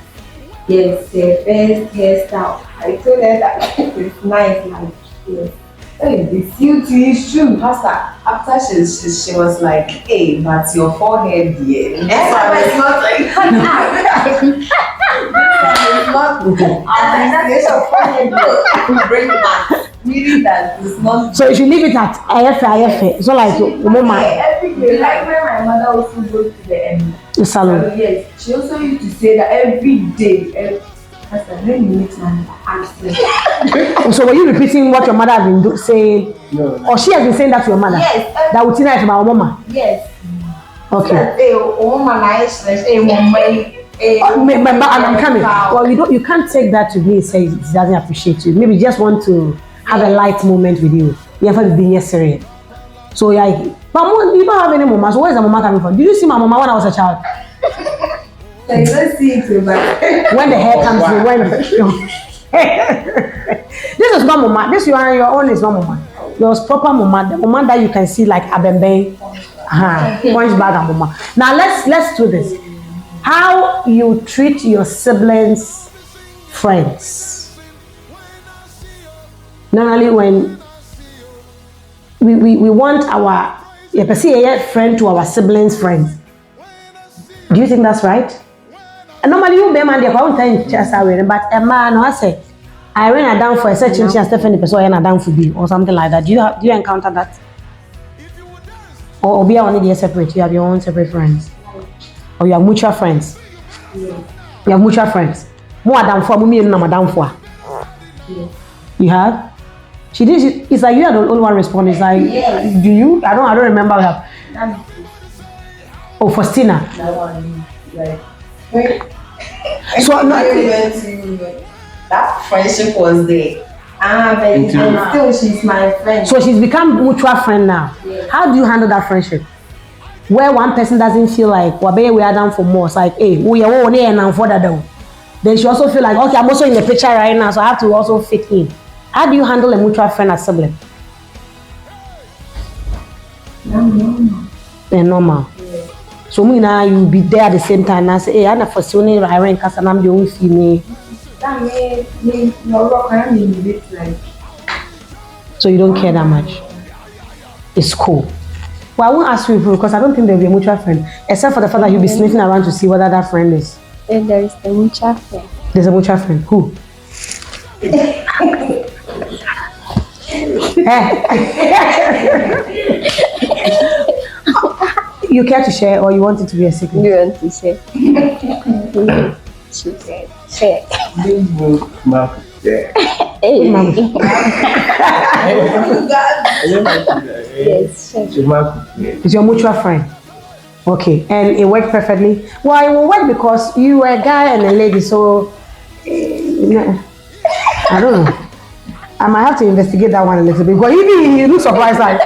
yes, first hairstyle. I told her that it's nice, like yes. Hey, the suit is true. Pastor, after she was like, hey, but your forehead, yeah. It's not like It's not bring back. Meaning that it's not. So you should leave it at IFA. It's not like mama. every day. Like when my mother also goes to the Salon. yes, she also used to say that every day. I said, when you meet my mother, So were you repeating what your mother has been saying? No. Or she has been saying that to your mother? Yes. That would tell about mama. Yes. Okay. I'm coming. Well, you can't take that to me and say it doesn't appreciate you. Maybe you just want to have a light moment with you. You have to be yesterday. So like, but you don't have any mama. So where is the mama coming from? Did you see my mama when I was a child? I don't see it, but When the hair comes in, when this is not mama. This your own is not mama. Yours proper mama. The mama that you can see like abembe. Punch bag and mama. Now let's do this. How you treat your siblings' friends. Normally when we want our friend to our siblings' friends. Do you think that's right? And normally you be man dey kwa unta just away, but a man no say I ran down for a searching and Stephanie person I down for you or something like that. Do you encounter that? Or be only the separate, you have your own separate friends. Or you have mutual friends. yes. You have mutual friends. More than for me and madam for. Yes. You have? She did. It's like you are the only one responding. It's like, Yes. do you? I don't remember. That Oh, Faustina. One, like, when So I went to that friendship was there. but Intimate. still she's my friend. So she's become mutual friend now. Yes. How do you handle that friendship? Where one person doesn't feel like we are down for more. It's like, hey, we are only and for that though. Then she also feel like, okay, I'm also in the picture right now, so I have to also fit in. How do you handle a mutual friend as sibling? No. They're normal. Yes. So me now you be there at the same time and say, hey, I'm for Sony Ryan Castle, I'm the only female. That made no rock. I mean, it's like So you don't care that much. It's cool. Well, I won't ask you because I don't think there'll be a mutual friend, except for the fact that you'll be sniffing around to see whether that friend is. Then there is the mutual friend. There's a mutual friend. Who? You care to share or you want it to be a secret? You want to say? She said, share. Big book, Mark. Yeah. Hey. Yes. Yes, share. It's your mutual friend. Okay, and it worked perfectly. Well, it will work because you were a guy and a lady, so I don't know. I might have to investigate that one a little bit. But you look surprised, like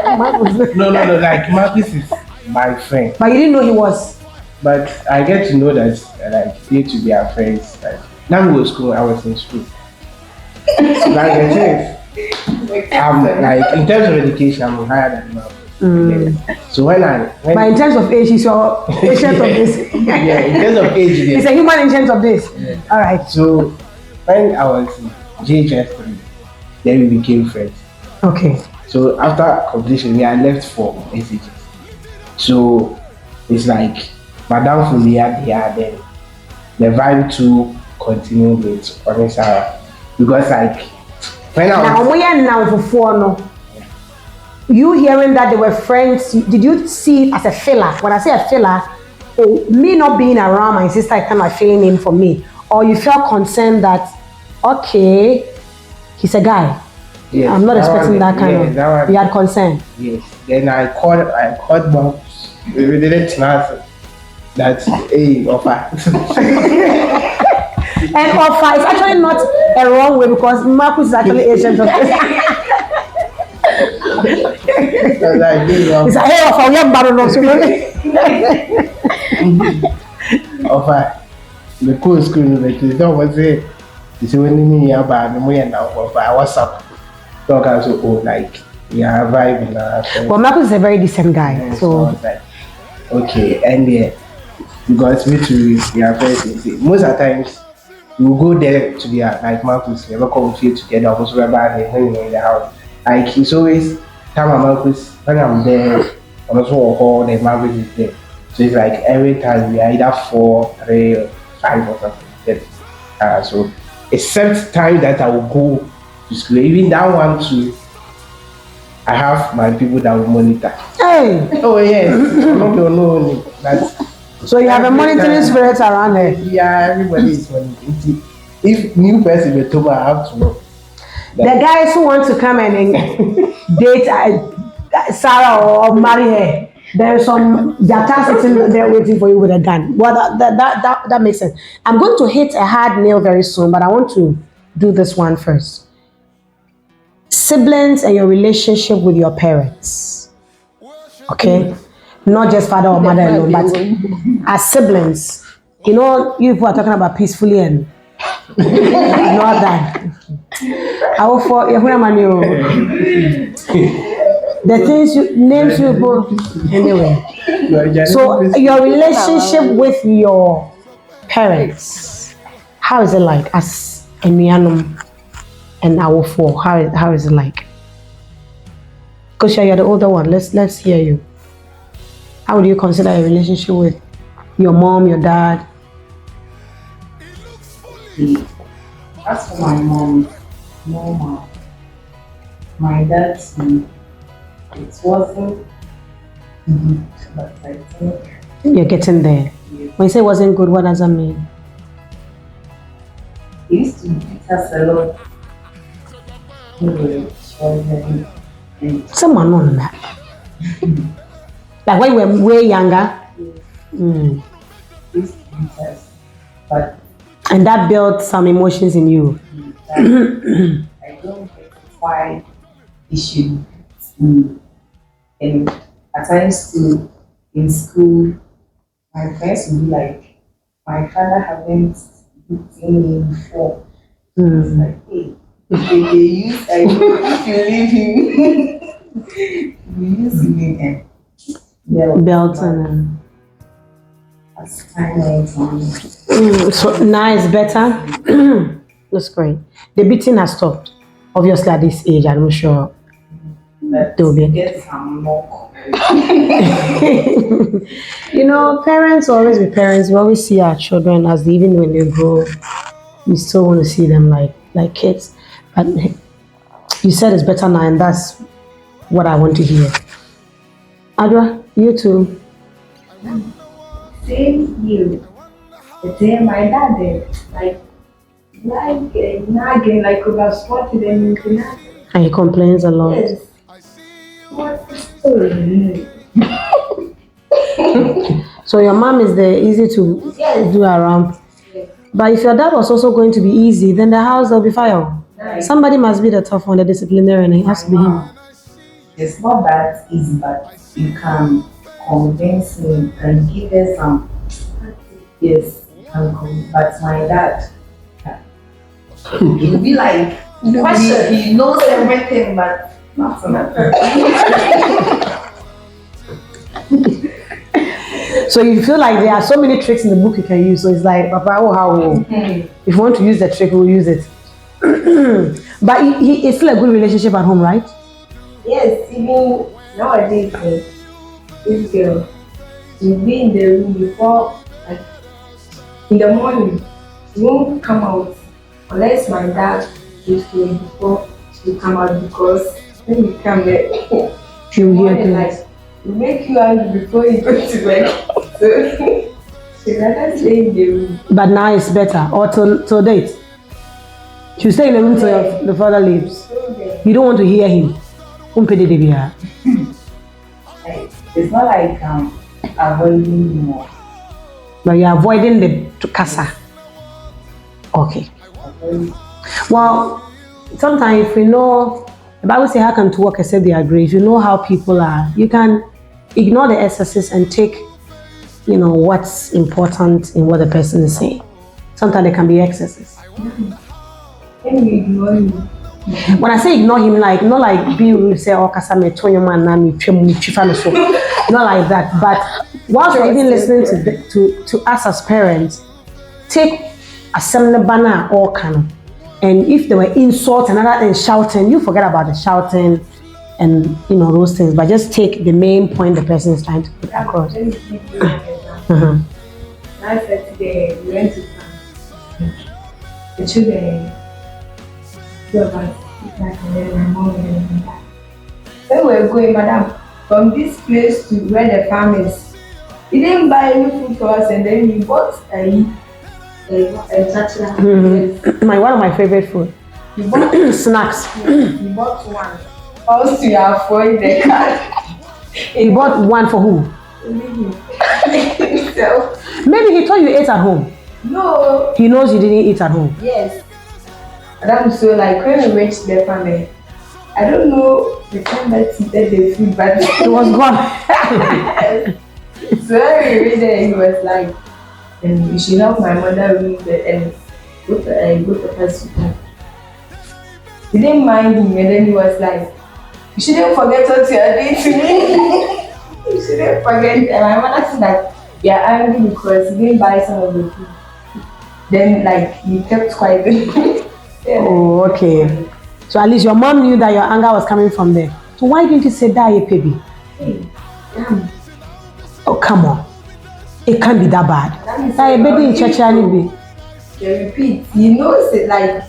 No, like Marcus is my friend. But you didn't know he was. But I get to know that like they to be our friends. Like now we were school, I was in school. Like the thing, I'm like in terms of education, I'm higher than Marcus. So when But in terms of age, he's your agent of this. yeah, in terms of age, He's a human agent of this. Yeah. All right. So when I was in JHS3, then we became friends. Okay. So after completion, we are left for SHS. So it's like Madame Fulia, then the vibe to continue with Onisara. Because like when I was you hearing that they were friends, did you see it as a filler? When I say a filler, me not being around my sister kind of feeling in for me, or you felt concerned that okay, he's a guy. yes, I'm not expecting that kind of. that You one, had concern. yes. Then I called Bob. We didn't answer. That's a offer. And offer is actually not a wrong way because Marcus is actually Asian. It's a hey offer. We have battle no so offer. The cool school, but you don't want to say. You see when me about the money now offer WhatsApp. Talk also like we are vibing. Well, Marcus is a very decent guy, I so was like, okay, and yeah, because me too, we are very easy. Most of the times, we will go there to their like Marcus, never come feel together, almost whereby they hang in the house. Like it's always time Marcus when I'm there, I'm also hall, the Marcus is there. So it's like every time we are either 4, 3, or 5 or something. So except time that I will go to school, even that one too. I have my people that will monitor. hey. Oh yes, no. That's So you have a monitoring spirit around here. yeah, everybody is monitoring. If new person will come, I have to know. The guys who want to come and date Sarah or marry her, there is some jata sitting there waiting for you with a gun. Well, that makes sense. I'm going to hit a hard nail very soon, but I want to do this one first. Siblings and your relationship with your parents. Okay? Not just father or mother alone, but as siblings. You know, you people are talking about peacefully and not that. I will for the things you names you both anyway. So your relationship with your parents, how is it like as a Mianum and our four? How is it like? Because you're the older one. Let's hear you. How would you consider a relationship with your mom, your dad? As for my mom, normal. My dad, it wasn't good, but I think You're getting there. yes. When you say it wasn't good, what does that mean? He used to beat us a lot. We were children, and Someone on that. Like when you were way younger. Mm. he used to beat us. But And that built some emotions in you. I don't get why he should beat me. And at times too, in school, my friends would be like, my father haven't beaten me before. It's Mm. like, hey, they use, I know if you leave him, you use him and Built and as time went on. so now it's better. That's great. The beating has stopped. Obviously at this age, I'm sure But They'll be- get some more. you know, parents will always be parents. We always see our children as even when they grow, we still want to see them like kids. But you said it's better now, and that's what I want to hear. Adwa, you too. Same you. The day my dad did, like nagging, like over spotted and And he complains a lot. yes. What? Oh, So your mom is there, easy to yes. do around. But if your dad was also going to be easy, then the house will be fire. Nice. Somebody must be the tough one, the disciplinarian, and it has to be him. It's not that easy, but you can convince him and give her some. Yes, but my dad, he'll be like, he knows everything, but nothing. So you feel like there are so many tricks in the book you can use. So it's like, Papa, oh, how? If you want to use the trick, we'll use it. But it's still a good relationship at home, right? Yes, even nowadays, this girl, she'll be in the room before, like, in the morning. She won't come out unless my dad gives to her before she come out because when you come there, You hear morning, things. like, will make you angry before you go to bed. So, she'd rather stay in the room. But now it's better. Or till date. You stay in the room till the father leaves. So then, You don't want to hear him. Like, it's not like avoiding him or But you're avoiding the casa. Okay. Well, sometimes if you know, the Bible says, how can two work except they agree? If you know how people are, you can ignore the excesses and take, what's important in what the person is saying. Sometimes there can be excesses. When you ignore him, When I say ignore him, like not like be rude, say, oh, kasa me tonyo man na me chifa so, not like that. But whilst you're even listening to us as parents, take a similar banner or can. And if there were insults and other and shouting, you forget about the shouting and those things. But just take the main point the person is trying to put across. let me give you an example. Last Saturday, we went to camp. The children, two of us, and then my mom and my dad. When we were going, madam, from this place to where the farm is, he didn't buy any food for us, and then he bought a chachla. One of my favorite food. He bought Snacks. He bought one. Also, you avoid the car. He bought one for who? So, Maybe he thought you ate at home. no, He knows you didn't eat at home. yes. Madam, so like when we reached the family, I don't know the time that he did the food, but It was gone. so when we reached there, he was like, you should help my mother remove it and go to her soup. He didn't mind him, and then he was like, you shouldn't forget what you are doing to me. You shouldn't forget. And my mother said that you are angry because you didn't buy some of the food. Then like he kept quiet. Yeah. Oh, okay. So at least your mom knew that your anger was coming from there. So why didn't you say that, baby? Hey, damn. Oh, come on. It can't be that bad. That baby in church, be. They repeat. He knows it like.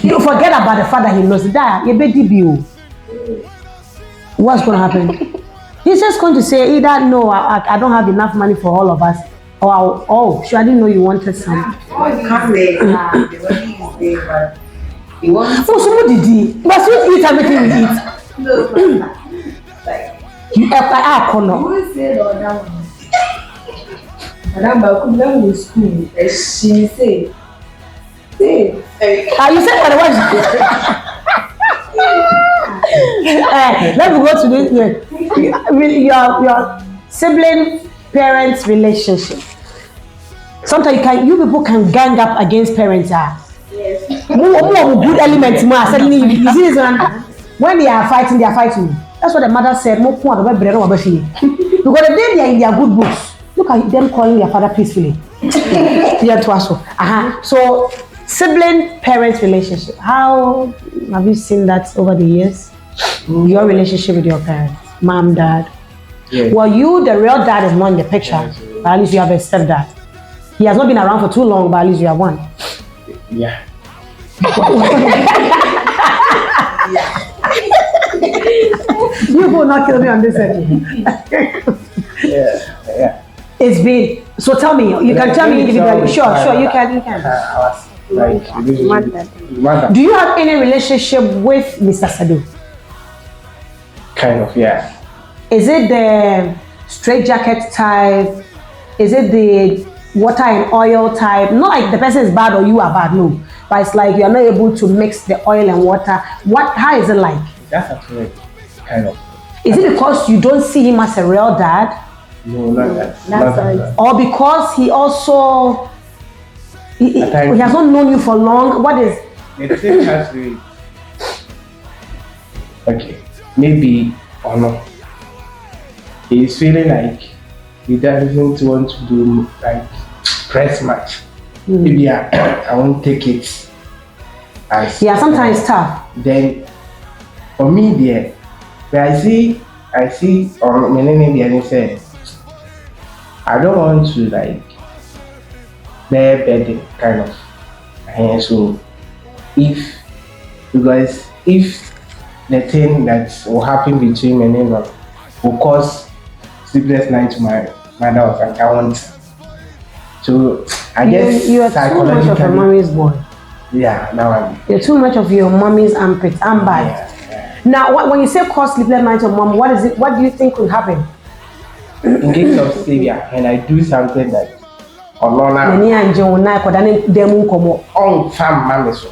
Don't forget about the fact that he knows it. That your baby be. What's going to happen? He's just going to say either no, I don't have enough money for all of us, or oh, sure, I didn't know you wanted some. Oh, you can't say the body is there, but you want Oh, so what did he? But you eat everything we eat. no, like You I corner. won't say the other one. Madam Baku, when we school, she say, Ah, you said for the one. Let me go to this. Your sibling parents relationship. Sometimes you people can gang up against parents. yes. More good elements. Suddenly you see this one. When they are fighting, That's what the mother said. More because the day they are in their good books, look at them calling their father peacefully. Yeah, to us. So sibling parents relationship. How have you seen that over the years? Your relationship with your parents, mom, dad. Yeah. Well, the real dad is not in the picture, but at least you have a stepdad. He has not been around for too long, but at least you have one. Yeah. You will not kill me on this end. Yeah. It's been, so tell me, you can tell me individually. Sure, you can. I was like, mother. Do you have any relationship with Mr. Sadu? Kind of, yeah. Is it the straight jacket type? Is it the water and oil type? Not like the person is bad or you are bad, no. But it's like you are not able to mix the oil and water. How is it like? That's actually kind of. Is it because you don't see him as a real dad? No, not that. That's Not right. that. Or because he also, he At times- has not known you for long? What is, The thing has to be. Okay, maybe or not. He's feeling like he doesn't want to do like press match. Maybe I won't take it as. yeah, sometimes tough. Then for me there, where I see or many say I don't want to like bear burden kind of. And so if the thing that will happen between me and him will cause sleepless night to my mother or like I want. So I guess You are too much of a mommy's boy. yeah, now I'm You're too much of your mommy's armpit. I'm bad. yeah. Now, when you say cause sleepless nights of mom, what is it? What do you think will happen? In case of Savior, and I do something that Olona. Many and John Nakodani Demu Komo. On fam mamiso.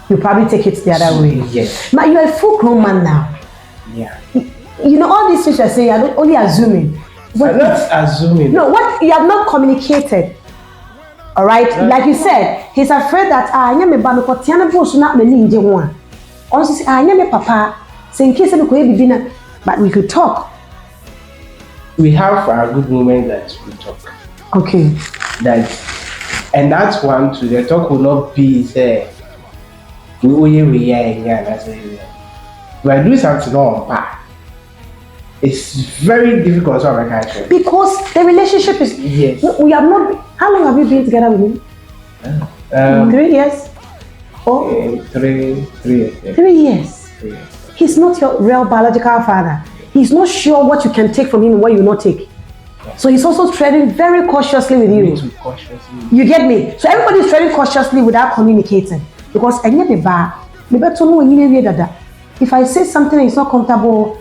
You probably take it the other way. Yes. But you're a full grown man now. Yeah. You know, all these things you're saying, you're only assuming. I'm not assuming. No, what you have not communicated. All right, like you said, he's afraid that I am a bamiko tiana boss not me ninja one. Also, say I am a papa. Say in case we could be dinner, but we could talk. We have a good moment that we talk. Okay. That, and that's one too. The talk will not be say we that's if I do something wrong, it's very difficult to have Because the relationship is. Yes. We have not. How long have you been together with him? 3 years. Oh. 3 years. Yeah. 3 years. 3 years. He's not your real biological father. He's not sure what you can take from him and what you will not take. So he's also treading very cautiously with you. You get me? So everybody's treading cautiously without communicating. Because if I say something and it's not comfortable,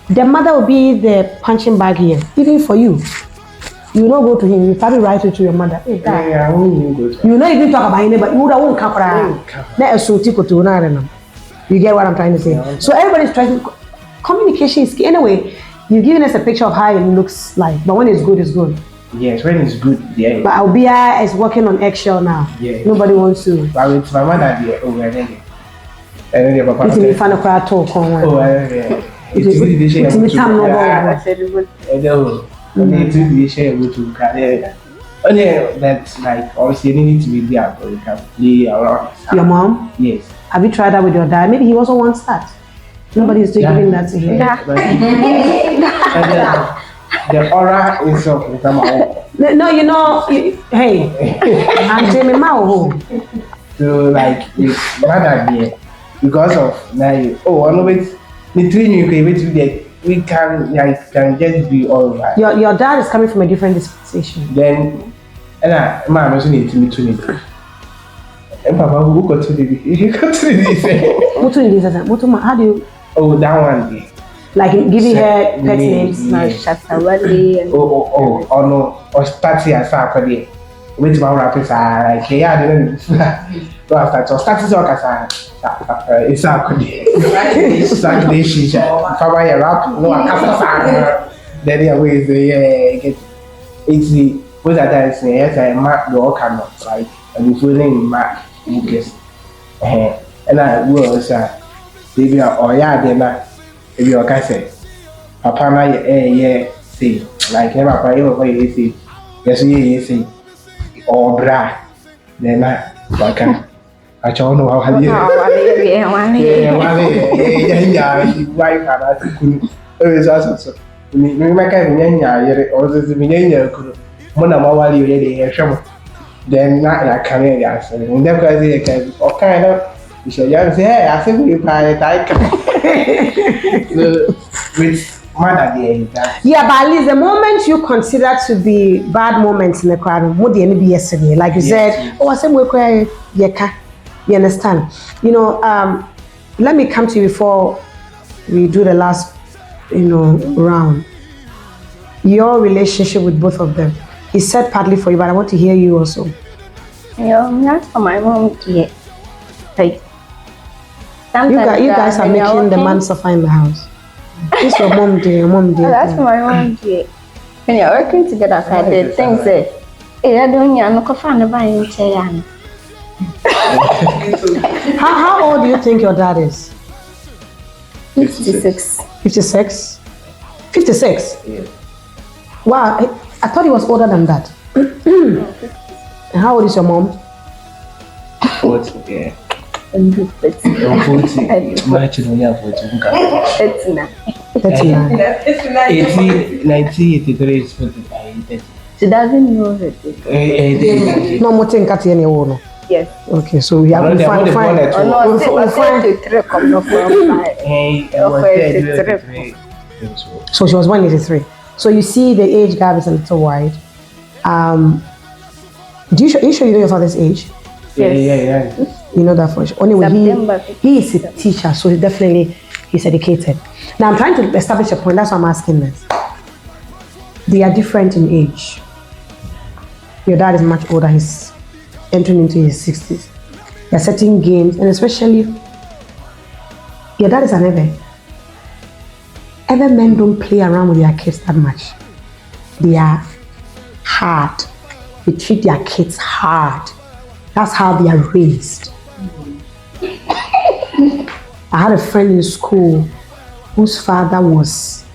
the mother will be the punching bag here. Even for you. You will not go to him, you probably write it to your mother. Hey, I won't even go to you will not even talk about him, but you would have won't. You get what I'm trying to say? Yeah. So everybody's trying to communication is key. Anyway, you've given us a picture of how it looks like, but when it's good, it's good. Yes, when it's good, yeah. But Albia is working on eggshell now. Yeah. Nobody wants to. But with my mother, yeah, oh, I think. And then your papa. It's me fan of crowd talk on one. Oh, yeah. It's me time no I more. said it was It's the share with you. That's like obviously you need to be there, but you can play around. Your mom? Yes. Have you tried that with your dad? Maybe he also wants that. Nobody's still giving that to him. The aura is of the No, you know, hey, I'm Jamie Mao. So like with mother there, because of now, oh, I know it's the three you can wait to get. We can just be all right. Your dad is coming from a different dispensation. Then, and man also need to meet to me. And Papa, who got to the How do you Oh, that one day. like giving her pet names? like Shatawale and Oh, no, or starting as a which my rappers are like, yeah, I didn't know after so starting to work as it's a Saturday shisha. If I rap, no, I can't then they are with the get it's the what that is yes, I mark the all cannot like and if we name mark Lucas. And I was maybe or yeah, then if you can say Papa na yeah say like never papa you say yes you say or bra then I can I don't know how you yeah why can I couldn't always ask me make a or the millionaire could Mona Mawali already then not like can answer and then because or kind of you should just say hey I think you probably like with mother there. Yeah, but at least the moments you consider to be bad moments in the crowd, more than any yesterday. Like you said, oh, I said we cry, you understand? You know, let me come to you before we do the last, round. Your relationship with both of them. He said partly for you, but I want to hear you also. not for my mom yet. Like you guys are making the man suffer in the house. It's your mom dear, That's for my mom dear. When you're working together, I did things that I don't know find buying chair. How old do you think your dad is? 56. 56? 56? Yeah. Wow, I thought he was older than that. And how old is your mom? 40, yeah. 40. 40. Much in the 39. 39. 1983 is 40. She doesn't know it. No more thing cut any one. Yes. Okay, so we have to find. Oh no, say 43 come no from 5. So she was 183. So you see the age gap is a little wide. Are you sure you know your father's age? Yeah. You know that for sure. Anyway, he is a teacher, so he's educated. Now I'm trying to establish a point. That's why I'm asking this. They are different in age. Your dad is much older, he's entering into his 60s. There are certain games, and especially your dad is an Ewe. Ewe men don't play around with their kids that much. They are hard. They treat their kids hard. That's how they are raised. I had a friend in school whose father was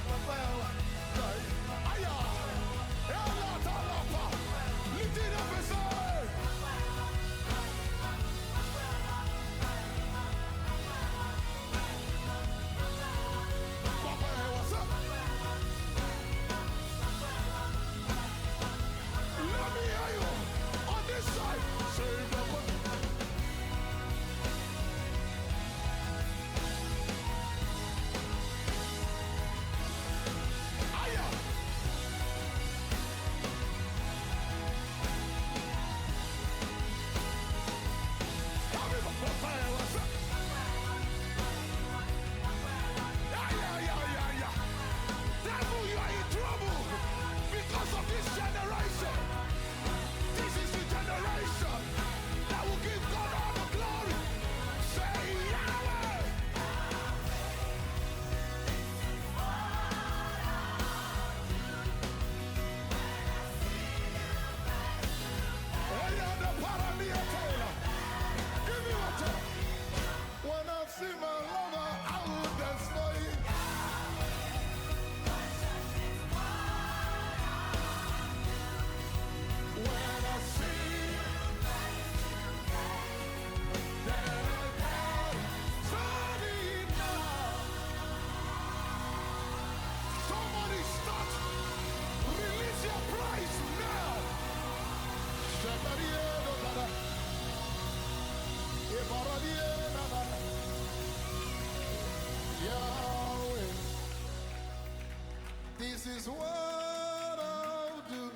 This is what I'll do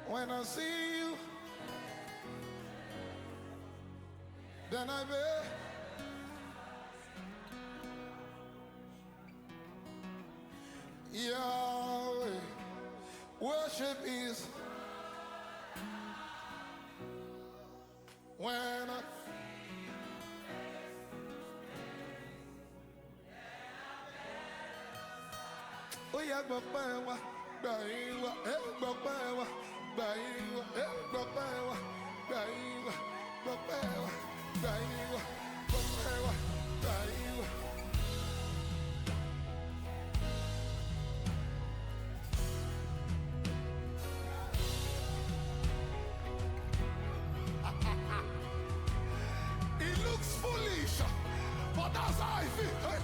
when I see you. Then I bet Yahweh, worship is when I oh yeah, gbọpẹ́ wa, gbà yín wa, gbọpẹ́ wa, gbà yín wa, gbọpẹ́ wa, gbà yín wa, gbọpẹ́ wa, gbà yín wa, gbọpẹ́ wa, gbà yín wa. It looks foolish, but that's how I feel. Hey.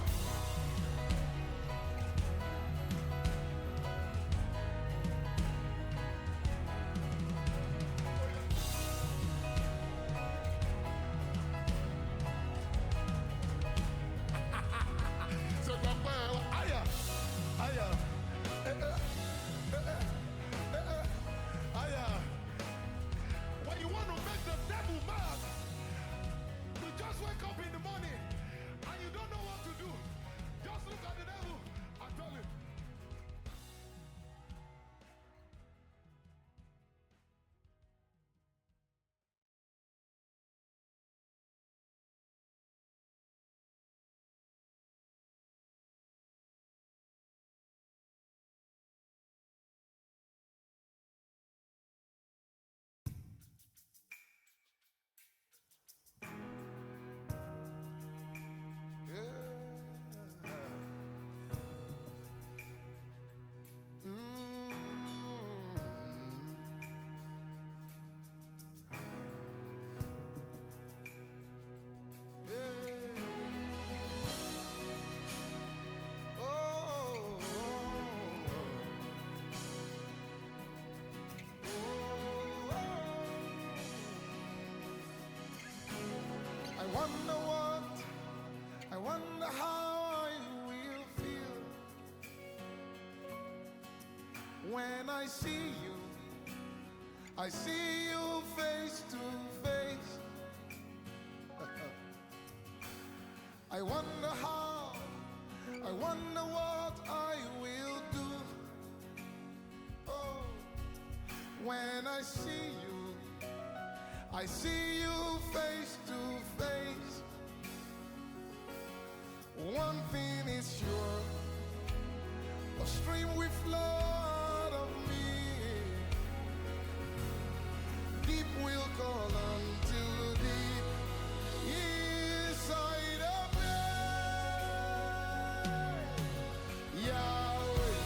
When you want to make the devil mad, you just wake up in the morning and you don't know what to do. Just look at the devil and tell him. I wonder how I will feel when I see you face to face. I wonder what I will do. Oh, When I see you face to face. One thing is sure, a stream will flow out of me. Deep will call unto deep inside of me. Yahweh,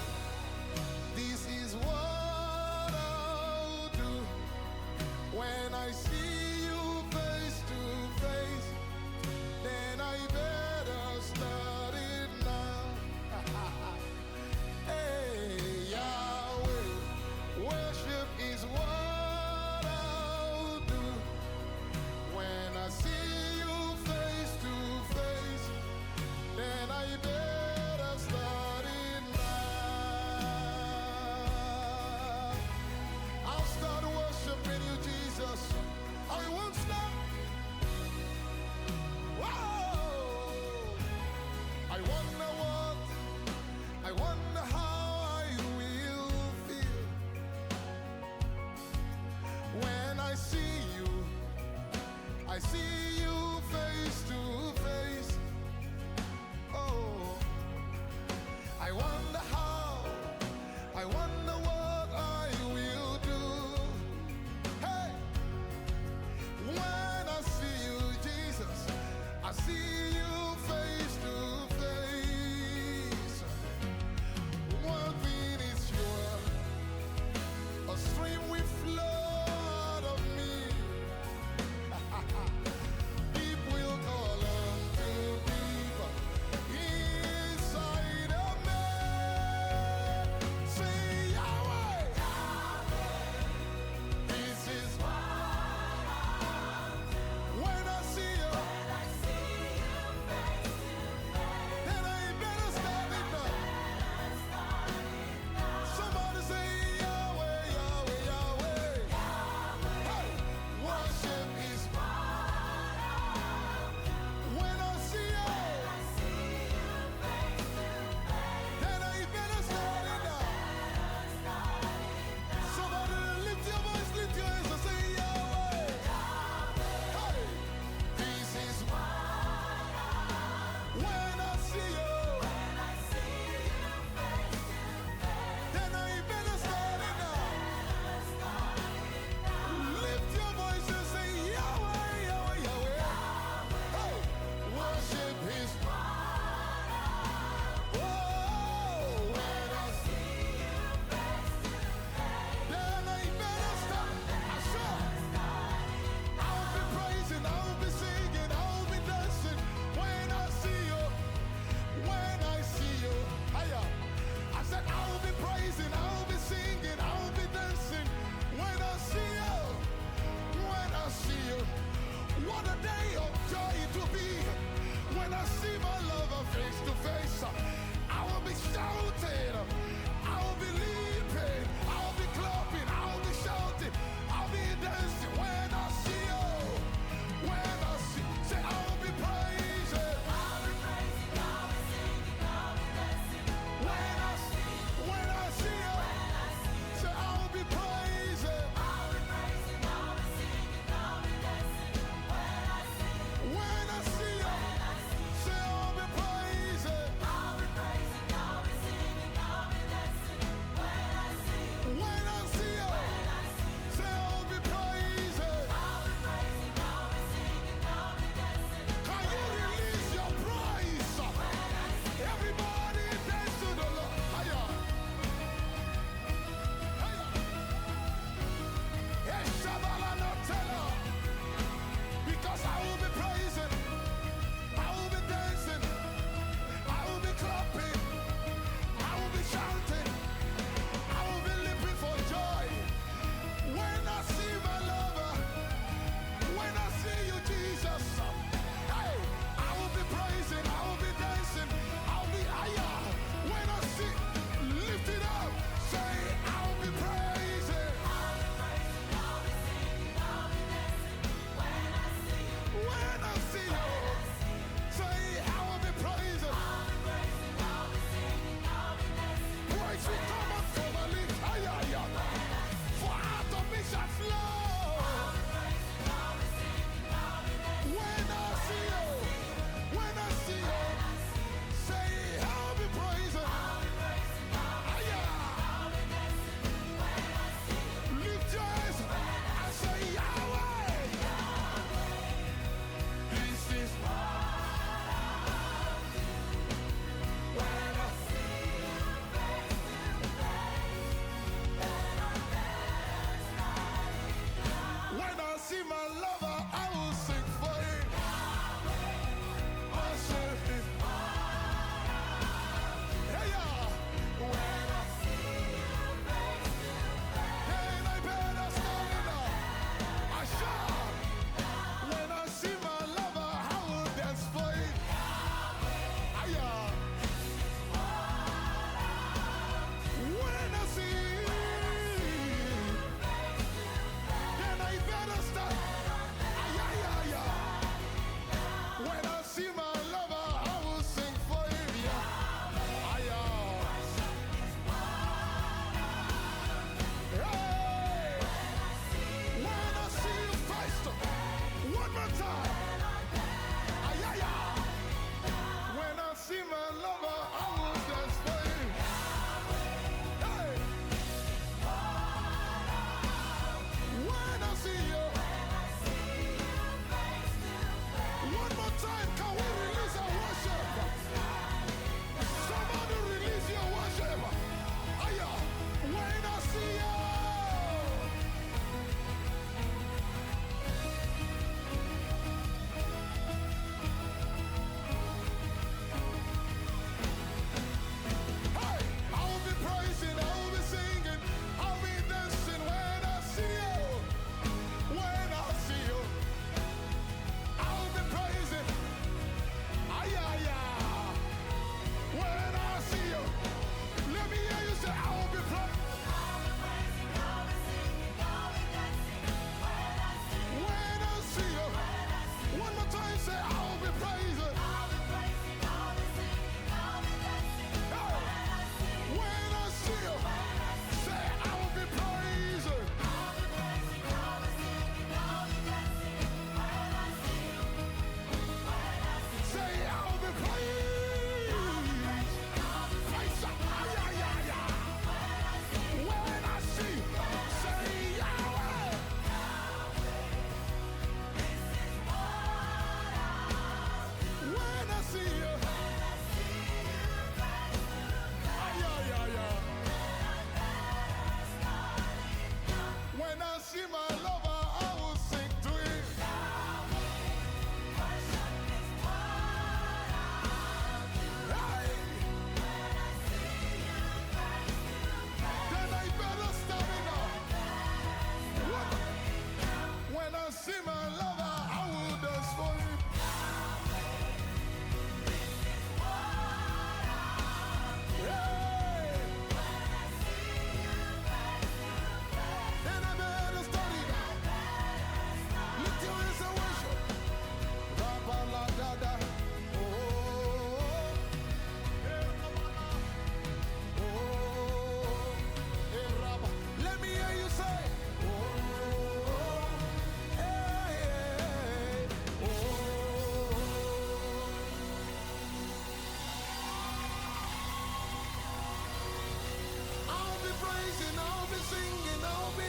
this is what I'll do when I see you face to face. Then I better start it now. Hey,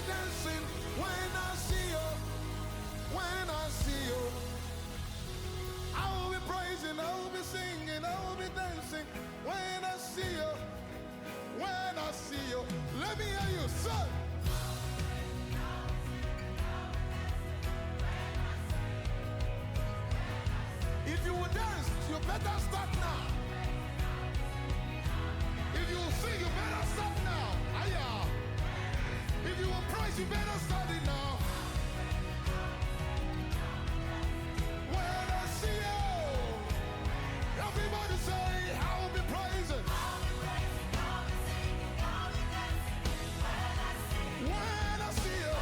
be dancing when I see you. When I see you, I will be praising, I will be singing, I will be dancing. When I see you, when I see you, let me hear you say. If you will dance, you better start now. If you will sing, you better start now. Aya. If you will praise, you better start it now. When I see you, everybody say, I will be praising. When I see you,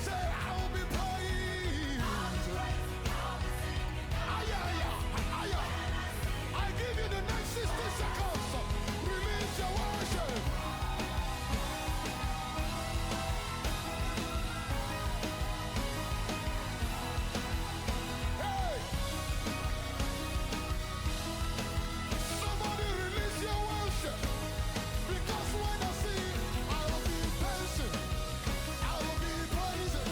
say, I will be praising. Aya, aya, aya. I give you the next 60 seconds. Release your worship. Hey! Somebody release your worship. Because when I see you, I will be dancing. I will be praising.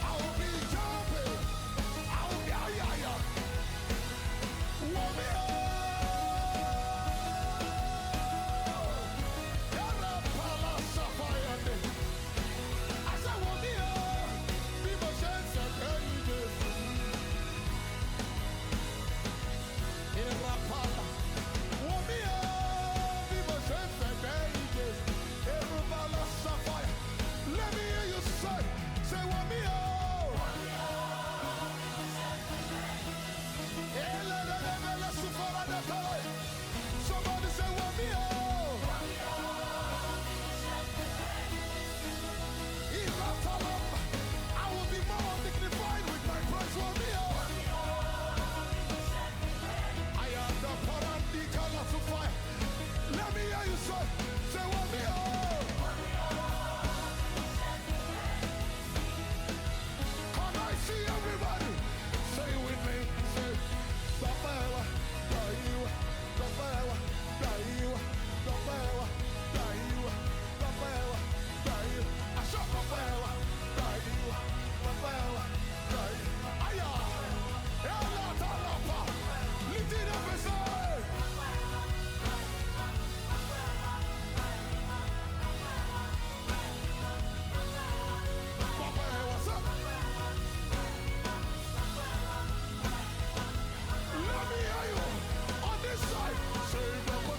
I will be jumping. I will be, aya, aya. Warm me up. Yara pala sapayande. I said, warm me up. Be my chance and pages. Yara pala. Warm me up. Be my chance and pages. Yara pala sapaya. Let me hear you say, warm me up. Somebody say, warm me up. I will be more dignified with my praise. Warm me up. I am the paradika to fire. Let me hear you say, warm me up. Can I see everybody? Say with me, say, Babawa, Daiwa, Babawa, Daiwa, Babawa, Daiwa, Babawa, Daiwa. I shot Babawa, Daiwa, Babawa, Daiwa. Aya, Ella Talapa, lift it up and say, Babawa, what's up? Let me hear you on this side. Say Baba.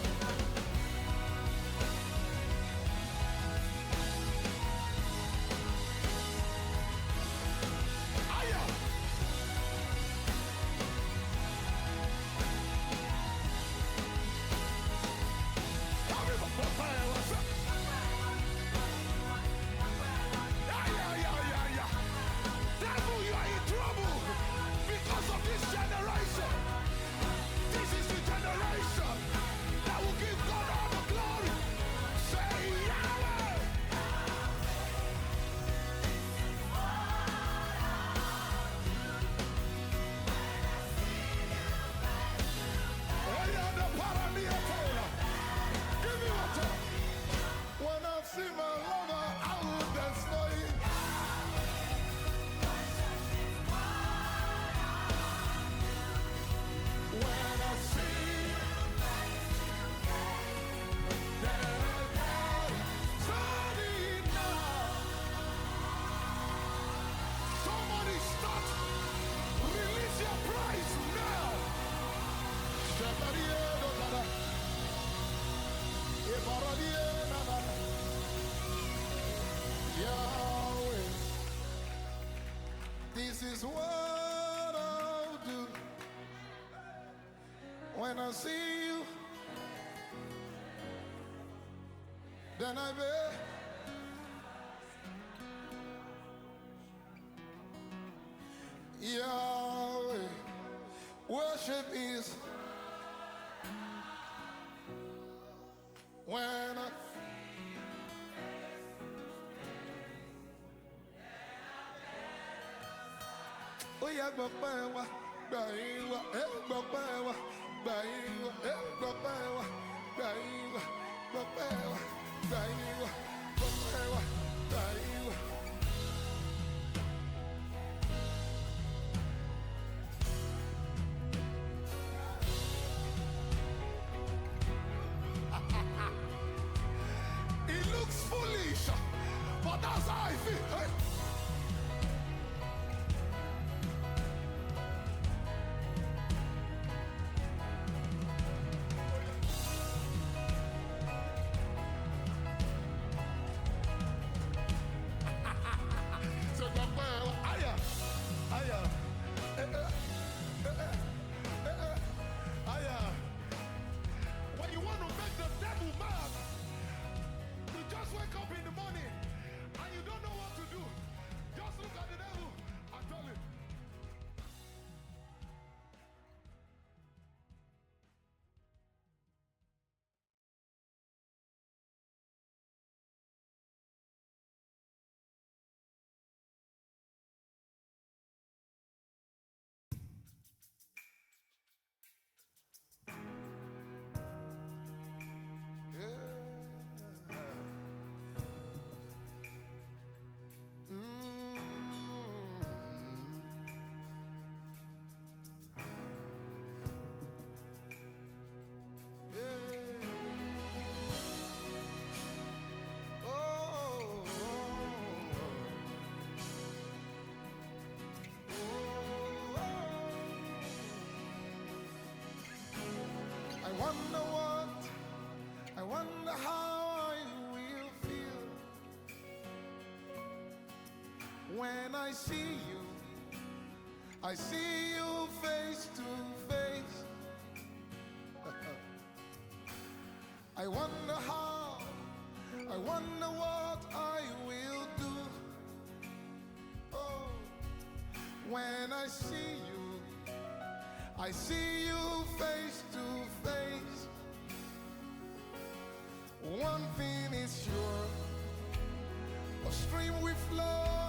Aya. Everybody, Papa, what's up? Yeah. Devil, you are in trouble because of this generation. This is the generation that will give God all the glory. Say Yahweh. Oh yeah, the Parania Taylor. Give me water. When I see my lover, I will dance for you. When I see somebody start, release your price now. Yahweh, this is what I'll do when I see you. Then I will. Yahweh, worship is when I ó yẹ gbọ̀pẹ́ wa gbà yín wa gbọ̀pẹ́ wa gbà yín wa gbọ̀pẹ́ wa gbà yín wa gbọ̀pẹ́ wa gbà yín wa gbọ̀pẹ́ wa gbà yín wa I wonder how I will feel when I see you face to face. I wonder what I will do. Oh, when I see you face to face. One thing is sure, a stream will flow